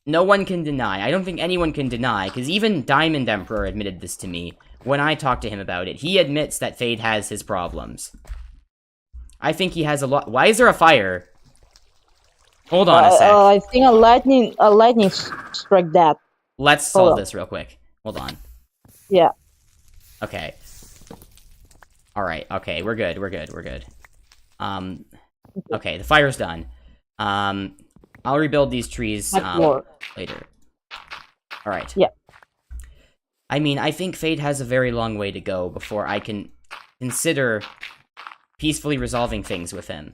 no one can deny. I don't think anyone can deny, because even Diamond Emperor admitted this to me when I talked to him about it. He admits that Fade has his problems. I think he has a lot. Why is there a fire? Hold on a sec. I think a lightning struck that. Let's solve this real quick. Hold on. Yeah. Okay. Alright, okay, we're good. Okay, the fire's done. I'll rebuild these trees, later. Alright. Yeah. I mean, I think Fade has a very long way to go before I can consider peacefully resolving things with him.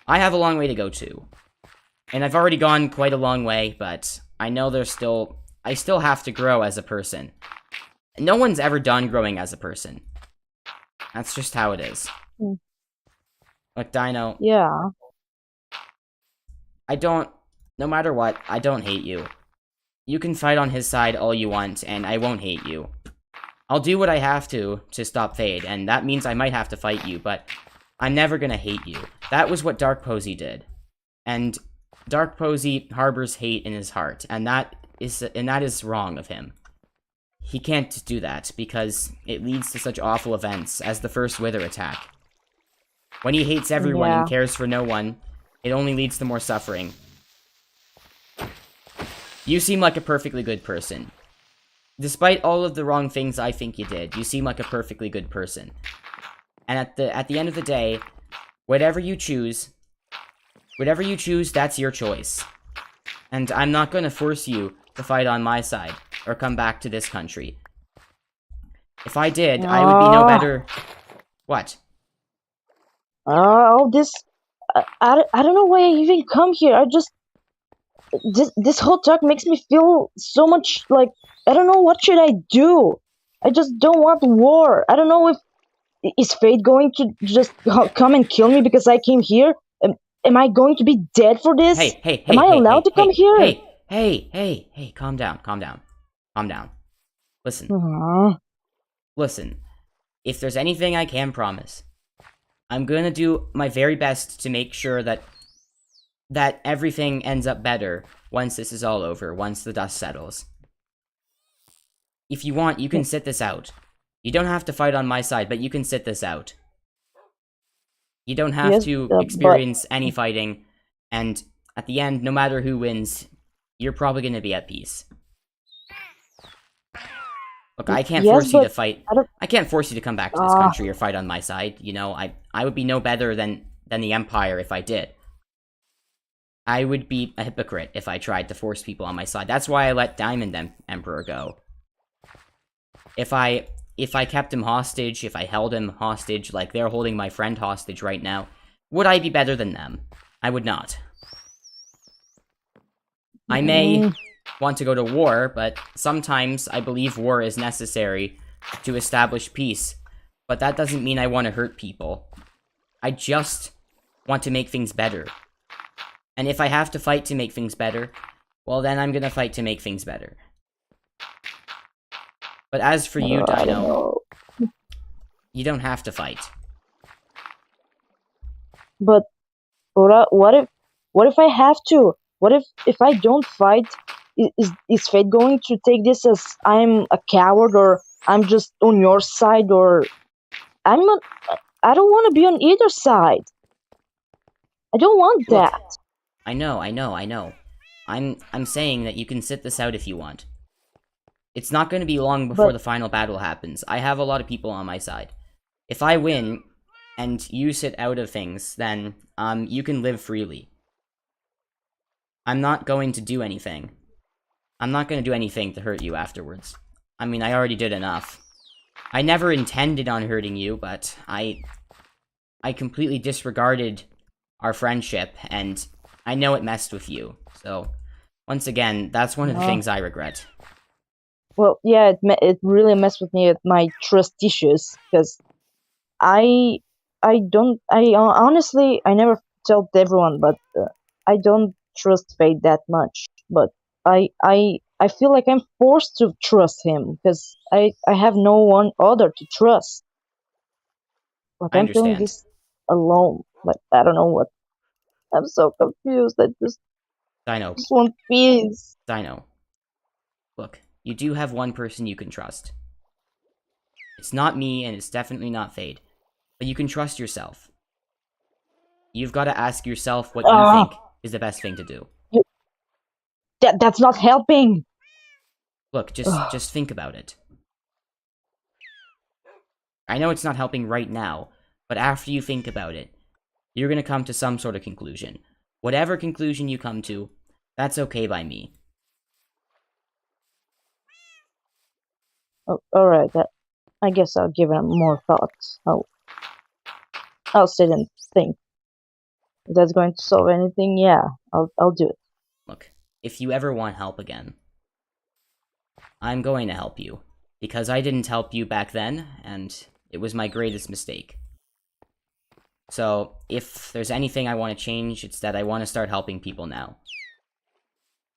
I have a long way to go, too. And I've already gone quite a long way, but I know I still have to grow as a person. No one's ever done growing as a person. That's just how it is. Look, Dino. Yeah. No matter what, I don't hate you. You can fight on his side all you want, and I won't hate you. I'll do what I have to stop Fade, and that means I might have to fight you, but I'm never gonna hate you. That was what Dark Posey did. And Dark Posey harbors hate in his heart, and that is wrong of him. He can't do that, because it leads to such awful events as the first Wither attack. When he hates everyone and cares for no one, it only leads to more suffering. You seem like a perfectly good person. Despite all of the wrong things I think you did, you seem like a perfectly good person. And at the end of the day, whatever you choose, that's your choice. And I'm not going to force you to fight on my side, or come back to this country. If I did, I would be no better... What? I don't know why I even come here. This whole talk makes me feel so much like, I don't know, what should I do? I just don't want war. I don't know if, is Fate going to just come and kill me because I came here? Am I going to be dead for this? Hey, am I allowed to come here? Hey, calm down. Listen. Listen, if there's anything I can promise, I'm gonna do my very best to make sure that everything ends up better once this is all over, once the dust settles. If you want, you can sit this out. You don't have to fight on my side, but you can sit this out. You don't have to experience any fighting, and at the end, no matter who wins, you're probably gonna be at peace. Look, I can't force you to fight. I can't force you to come back to this country or fight on my side. You know, I would be no better than the Empire if I did. I would be a hypocrite if I tried to force people on my side. That's why I let Diamond Emperor go. If I kept him hostage, if I held him hostage, like they're holding my friend hostage right now, would I be better than them? I would not. I may want to go to war, but sometimes I believe war is necessary to establish peace. But that doesn't mean I want to hurt people. I just want to make things better. And if I have to fight to make things better, well then I'm gonna fight to make things better. But as for you, Dino, you don't have to fight. But what if I have to? What if I don't fight? Is Fate going to take this as I'm a coward, or I'm just on your side, or I don't want to be on either side. I don't want that. Look, I know. I'm saying that you can sit this out if you want. It's not going to be long before the final battle happens. I have a lot of people on my side. If I win, and you sit out of things, then, you can live freely. I'm not going to do anything. I'm not going to do anything to hurt you afterwards. I mean, I already did enough. I never intended on hurting you, but I completely disregarded our friendship, and I know it messed with you. So, once again, that's one of the things I regret. Well, yeah, it really messed with me at my trust issues because I I don't I honestly I never told everyone, but I don't trust Fate that much. But I feel like I'm forced to trust him because I have no one other to trust. Like I I'm feeling understand. this alone. Like I don't know what. I'm so confused. I Dino. just want peace. Dino. Look, you do have one person you can trust. It's not me, and it's definitely not Fade. But you can trust yourself. You've got to ask yourself what you Ah, think is the best thing to do. that's not helping. Look, just think about it. I know it's not helping right now, but after you think about it, you're gonna come to some sort of conclusion. Whatever conclusion you come to, that's okay by me. Oh, all right. I guess I'll give it more thoughts. I'll sit and think. If that's going to solve anything, yeah, I'll do it. Look, if you ever want help again, I'm going to help you. Because I didn't help you back then, and it was my greatest mistake. So, if there's anything I want to change, it's that I want to start helping people now.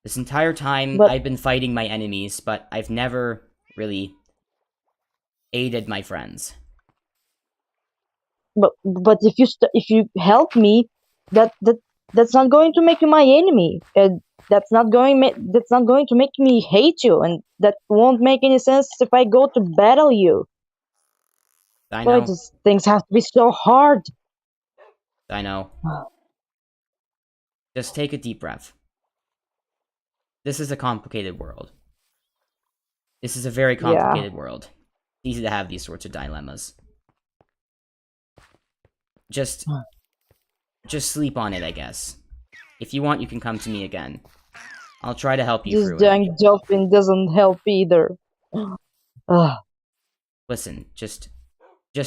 This entire time, But I've been fighting my enemies, but I've never really aided my friends. but if you help me, that's not going to make you my enemy. And that's not going to make me hate you, and that won't make any sense if I go to battle you. I Why know, does things have to be so hard? I know. Just take a deep breath. This is a complicated world. This is a very Yeah. complicated world. It's easy to have these sorts of dilemmas. Just sleep on it, I guess. If you want, you can come to me again. I'll try to help you This through it. dang dolphin doesn't help either. Ugh. Listen, just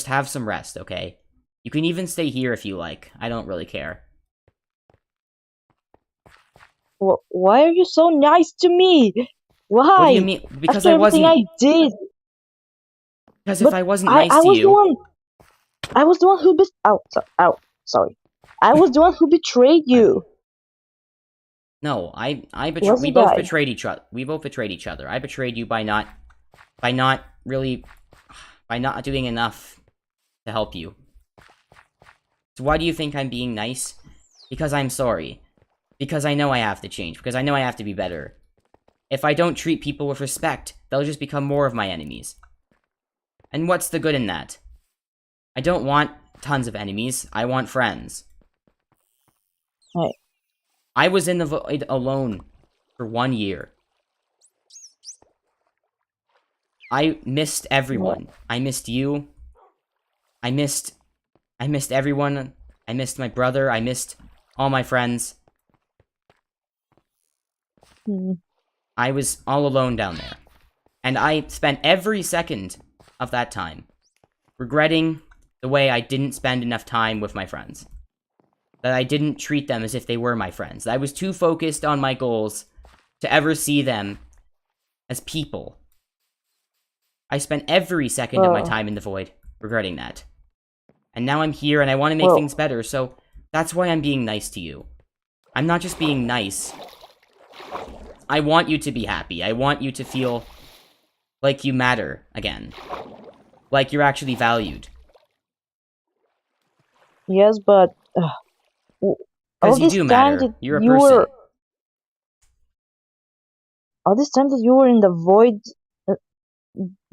have some rest, okay? You can even stay here if you like. I don't really care. Why are you so nice to me? What do you Why? mean? Because After I everything wasn't. I did. Because if But I wasn't nice I to was the you, one. I was the one who sorry. I was the one who betrayed I you. no, we Wasn't both I? betrayed each other. We both betrayed each other. I betrayed you by not really, by not doing enough to help you. So why do you think I'm being nice? Because I'm sorry. Because I know I have to change. Because I know I have to be better. If I don't treat people with respect, they'll just become more of my enemies. And what's the good in that? I don't want tons of enemies. I want friends. Hey, I was in the void alone for 1 year. I missed well, everyone. I missed you. I missed I missed everyone. I missed my brother. I missed all my friends. hmm, I was all alone down there. And I spent every second of that time regretting the way I didn't spend enough time with my friends. That I didn't treat them as if they were my friends. That I was too focused on my goals to ever see them as people. I spent every second of my uh, time in the void regretting that. And now I'm here and I want to make well, things better, so that's why I'm being nice to you. I'm not just being nice. I want you to be happy. I want you to feel like you matter again. Like you're actually valued. yes, but w- all Because you this do time matter. that You're a you were, person. all this time that you were in the void, uh,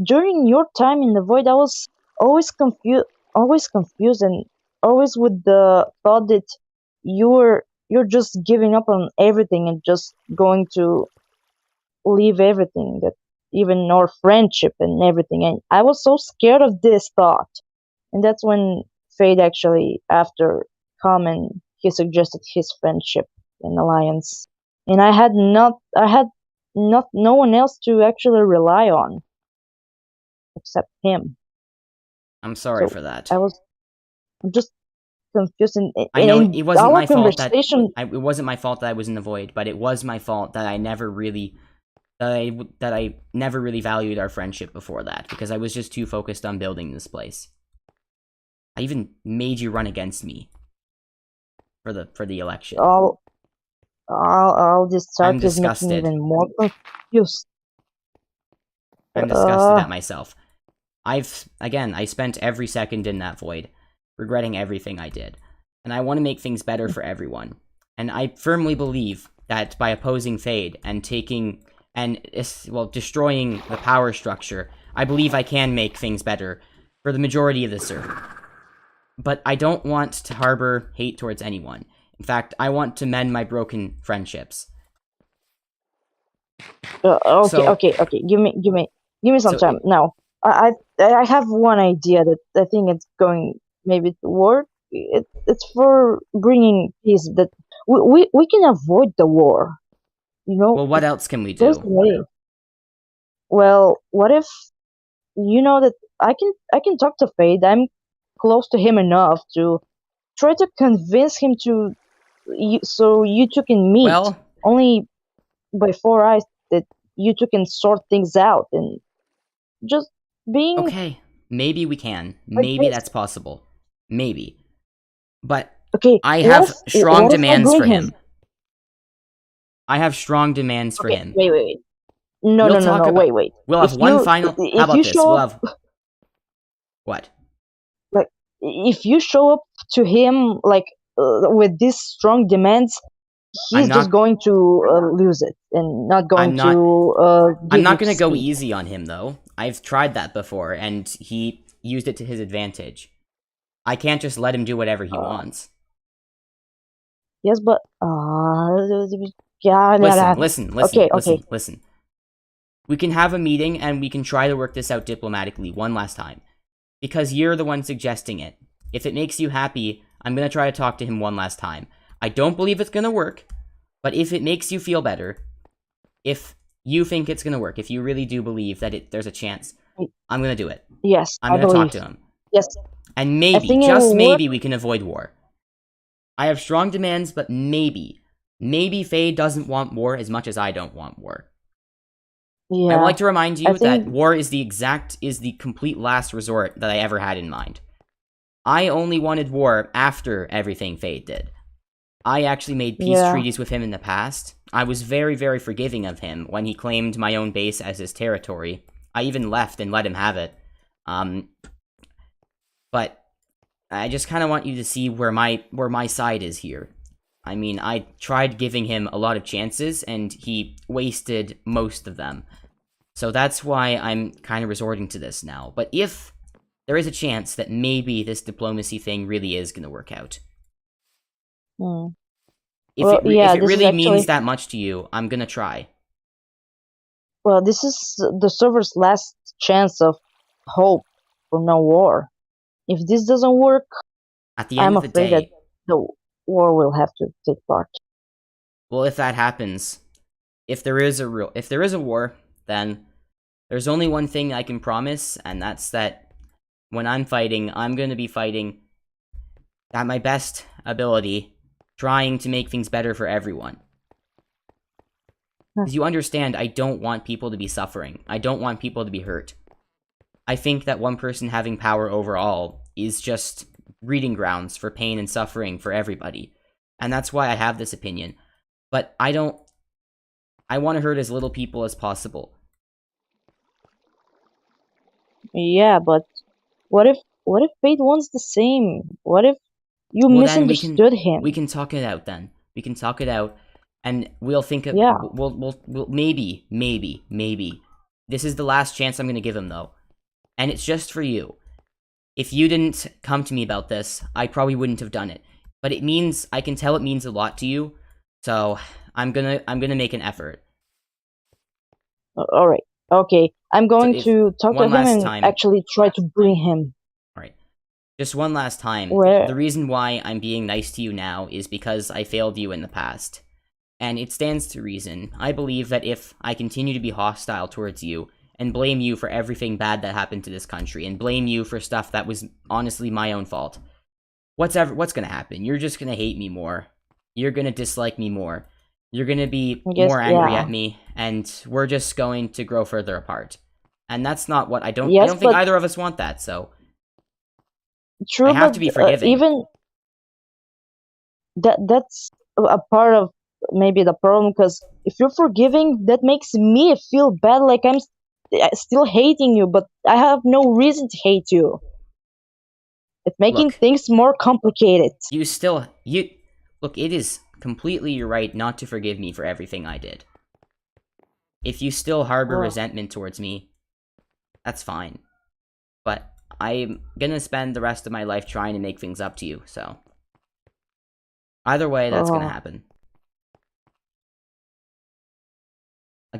during your time in the void, I was always confused, and always with the thought that you're just giving up on everything and just going to leave everything, that even our friendship and everything. And I was so scared of this thought. And that's when Fade actually, after Common, he suggested his friendship and alliance. And I had not no one else to actually rely on except him. I'm sorry So for that. I was just confused. I know it In wasn't our my fault that conversation, it wasn't my fault that I was in the void, but it was my fault that I never really that I never really valued our friendship before that, because I was just too focused on building this place. I even made you run against me for the election. All this talk I'm is making me disgusted. even more confused. I'm disgusted at myself. I spent every second in that void, regretting everything I did. And I want to make things better for everyone. And I firmly believe that by opposing Fade and destroying the power structure, I believe I can make things better for the majority of the server. But I don't want to harbor hate towards anyone. In fact, I want to mend my broken friendships. Okay. Give me some time. Now, I have one idea that I think it's going maybe to work. It's for bringing peace. That we can avoid the war. You know, Well, what else can we there's a do? way. Well, what if you know that I can talk to Fade. I'm close to him enough to try to convince him to so you two can meet Well, only by 4 eyes, that you two can sort things out and just being okay. Maybe we can. like Maybe this. that's possible. Maybe. But Okay, I have strong what if I demands bring for him? him. I have strong demands for Okay, him. wait. No, We'll no, no, talk no, about... wait. We'll have If one you final... How if about you this? show We'll up have... What? like if you show up to him like with these strong demands, I'm he's just not... going to lose it and not going I'm not... to I'm give you not gonna to go speak. easy on him, though. I've tried that before, and he used it to his advantage. I can't just let him do whatever he Uh, wants. yes, but yeah, okay. Listen. We can have a meeting, and we can try to work this out diplomatically one last time. Because you're the one suggesting it. If it makes you happy, I'm gonna try to talk to him one last time. I don't believe it's gonna work, but if it makes you feel better, if you think it's gonna work, if you really do believe that there's a chance, I'm gonna do it. Yes, I'm I gonna talk believe. to him. Yes, And I maybe, think it just will work. maybe, we can avoid war. I have strong demands, but maybe Faye doesn't want war as much as I don't want war. I would Yeah, like to remind I you that think war is the complete last resort that I ever had in mind. I only wanted war after everything Faye did. I actually made peace yeah. treaties with him in the past. I was very, very forgiving of him when he claimed my own base as his territory. I even left and let him have it. But I just kind of want you to see where my side is here. I mean, I tried giving him a lot of chances, and he wasted most of them. So that's why I'm kind of resorting to this now. But if there is a chance that maybe this diplomacy thing really is going to work out. Hmm. If Well, if yeah, it this is really means actually that much to you, I'm going to try. well, this is the server's last chance of hope for no war. If this doesn't work, At the end I'm of the afraid that day, the war will have to take part. well, if that happens, if there is a war, then there's only one thing I can promise, and that's that when I'm fighting, I'm going to be fighting at my best ability, trying to make things better for everyone. Because you understand, I don't want people to be suffering. I don't want people to be hurt. I think that one person having power overall is just breeding grounds for pain and suffering for everybody. And that's why I have this opinion. But I want to hurt as little people as possible. Yeah, but what if fate wants the same? What if you Well, then misunderstood we him? can talk it out then. We can talk it out, and we'll think of Yeah. we'll maybe. This is the last chance I'm gonna give him though, and it's just for you. If you didn't come to me about this, I probably wouldn't have done it. But I can tell it means a lot to you, so I'm gonna make an effort. All right. Okay. I'm So going if to talk to one him last and time, actually try to bring him all right. Just one last time, where the reason why I'm being nice to you now is because I failed you in the past. And it stands to reason. I believe that if I continue to be hostile towards you, and blame you for everything bad that happened to this country, and blame you for stuff that was honestly my own fault, what's gonna happen? You're just gonna hate me more. You're gonna dislike me more. you're gonna be I guess, more angry yeah. at me, and we're just going to grow further apart. And that's not what I Yes, don't think but either of us want that, so I true, have but to be forgiving. even that's a part of maybe the problem, because if you're forgiving, that makes me feel bad, like I'm still hating you, but I have no reason to hate you. It's making Look, things more complicated. you look, it is completely your right not to forgive me for everything I did. If you still harbor Oh, resentment towards me, that's fine. But I'm gonna spend the rest of my life trying to make things up to you, so either way, that's gonna oh. happen.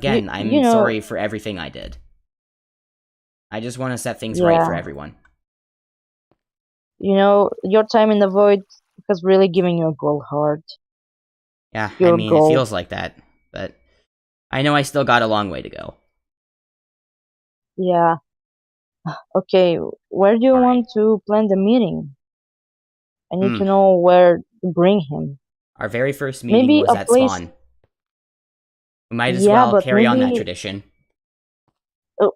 You Again, you I'm know, sorry for everything I did. I just want to set things right for yeah, everyone. your time in the void has really given you a gold heart, Yeah, I pure mean, it gold. feels like that, but I know I still got a long way to go. Yeah. Okay, where do you Alright. want to plan the meeting? I need Hmm. to know where to bring him. Our very first meeting Maybe was a at place. Spawn. We might as Yeah, well but carry on that maybe. tradition. Oh,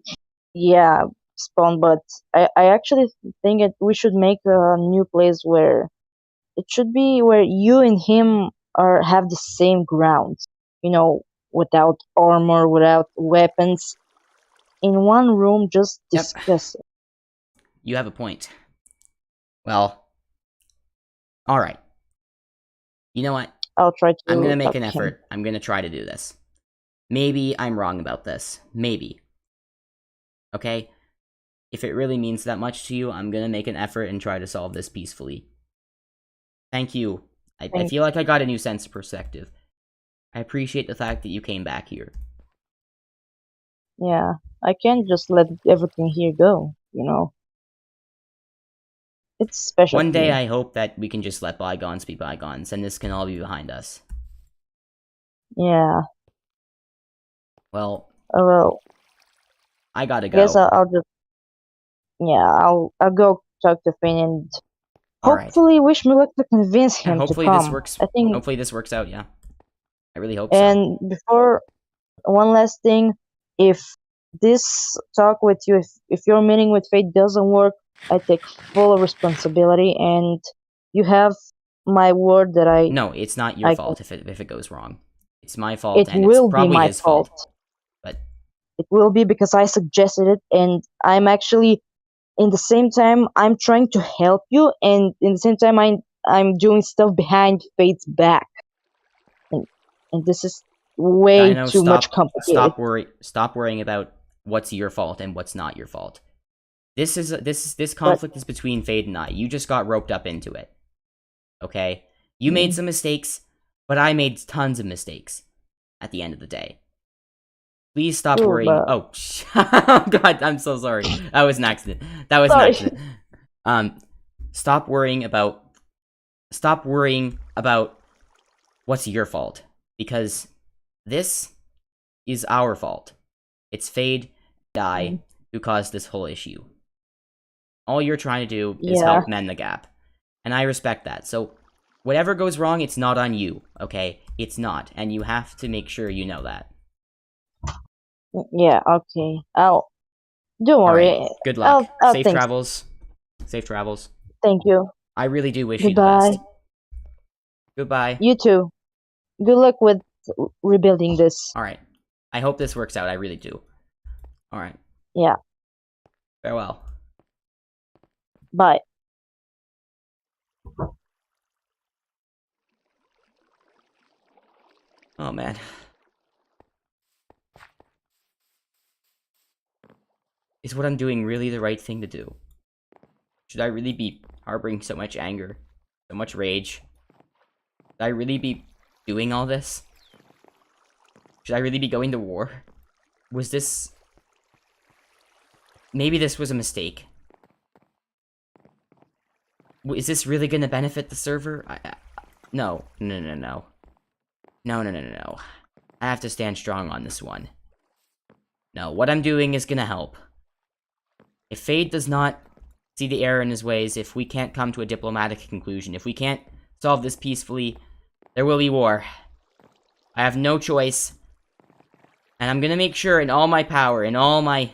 yeah, Spawn. But I actually think we should make a new place where it should be where you and him are have the same ground. You know, without armor, without weapons, in one room, just Yep, discuss it. you have a point. Well, alright. You know what? I'll try I'm gonna to make talk an to him. effort. I'm gonna try to do this. Maybe I'm wrong about this. Maybe. Okay? If it really means that much to you, I'm gonna make an effort and try to solve this peacefully. Thank you. I Think, feel like I got a new sense of perspective. I appreciate the fact that you came back here. yeah, I can't just let everything here go. It's special One to day me. I hope that we can just let bygones be bygones, and this can all be behind us. Yeah. Well, Well, I gotta I guess go. I'll just, yeah, I'll go talk to Finn and Alright. hopefully wish me luck to convince Yeah, him to hopefully this come. works. I think. Hopefully this works out, yeah. I really hope so. And before, one last thing, if this talk with you, if your meeting with Fate doesn't work, I take full responsibility, and you have my word that No, it's not your I can. fault if it goes wrong. It's my fault, It and it's will be probably my his fault. fault. But It will be because I suggested it, and I'm actually, in the same time, I'm trying to help you, and in the same time, I'm doing stuff behind Fate's back, and this is way Dino, too much complicated. stop worrying about what's your fault and what's not your fault. This But conflict is between Fade and I. You just got roped up into it. Okay? You made mm, some mistakes, but I made tons of mistakes at the end of the day. Please stop true, worrying. but Oh, oh God, I'm so sorry. That was an accident. That was an sorry. accident. Um, stop worrying about. Stop worrying about what's your fault, because this is our fault. It's Fade and I Mm, who caused this whole issue. All you're trying to do is yeah, help mend the gap, and I respect that. So, whatever goes wrong, it's not on you. Okay, it's not, and you have to make sure you know that. yeah, okay. I'll Don't All right. worry. Good luck. I'll Safe think. travels. Safe travels. Thank you. I really do wish you the Goodbye. best. Goodbye. You too. Good luck with rebuilding this. All right. I hope this works out. I really do. All right. Yeah. Farewell. Bye. Oh man. Is what I'm doing really the right thing to do? Should I really be harboring so much anger, so much rage? Should I really be doing all this? Should I really be going to war? Was this... Maybe this was a mistake. Is this really gonna benefit the server? No. No, no, no. No, no, no, no, no. I have to stand strong on this one. No, what I'm doing is gonna help. If Fade does not see the error in his ways, if we can't come to a diplomatic conclusion, if we can't solve this peacefully, there will be war. I have no choice. And I'm gonna make sure in all my power, in all my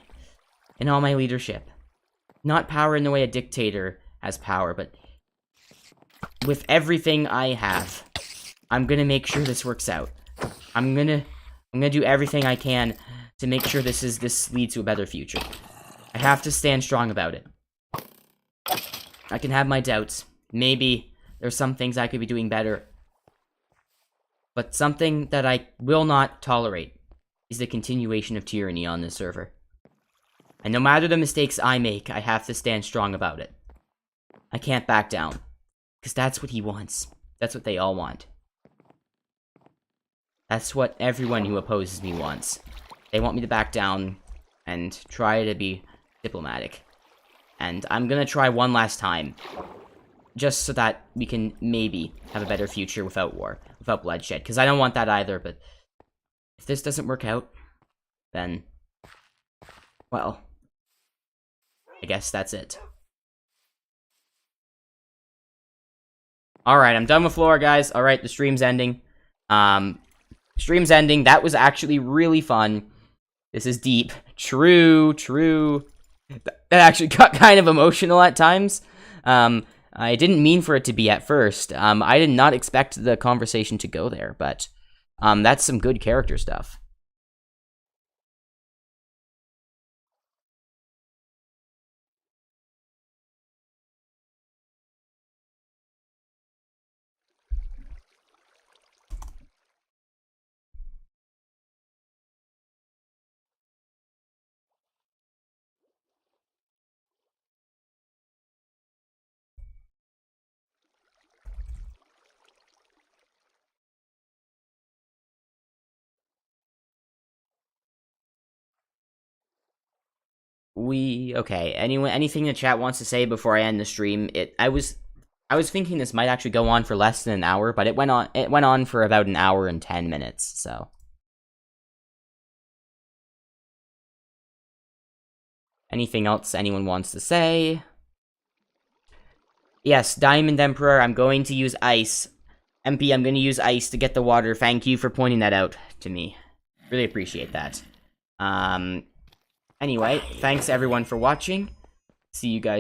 leadership. Not power in the way a dictator has power, but with everything I have, I'm gonna make sure this works out. I'm gonna do everything I can to make sure this leads to a better future. I have to stand strong about it. I can have my doubts. Maybe there's some things I could be doing better. But something that I will not tolerate is the continuation of tyranny on this server. And no matter the mistakes I make, I have to stand strong about it. I can't back down. Because that's what he wants. That's what they all want. That's what everyone who opposes me wants. They want me to back down and try to be diplomatic. And I'm gonna try one last time. Just so that we can maybe have a better future without war. Without bloodshed. Because I don't want that either, but if this doesn't work out, then, well, I guess that's it. Alright, I'm done with lore, guys. Alright, the stream's ending. Stream's ending. That was actually really fun. This is deep. True. That actually got kind of emotional at times. I didn't mean for it to be at first. I did not expect the conversation to go there, but that's some good character stuff. Okay. Anyone, anything the chat wants to say before I end the stream? I was thinking this might actually go on for less than an hour, but it went on for about an hour and 10 minutes. So, anything else anyone wants to say? Yes, Diamond Emperor. I'm going to use ice. MP, I'm going to use ice to get the water. Thank you for pointing that out to me. Really appreciate that. Anyway, thanks everyone for watching. See you guys.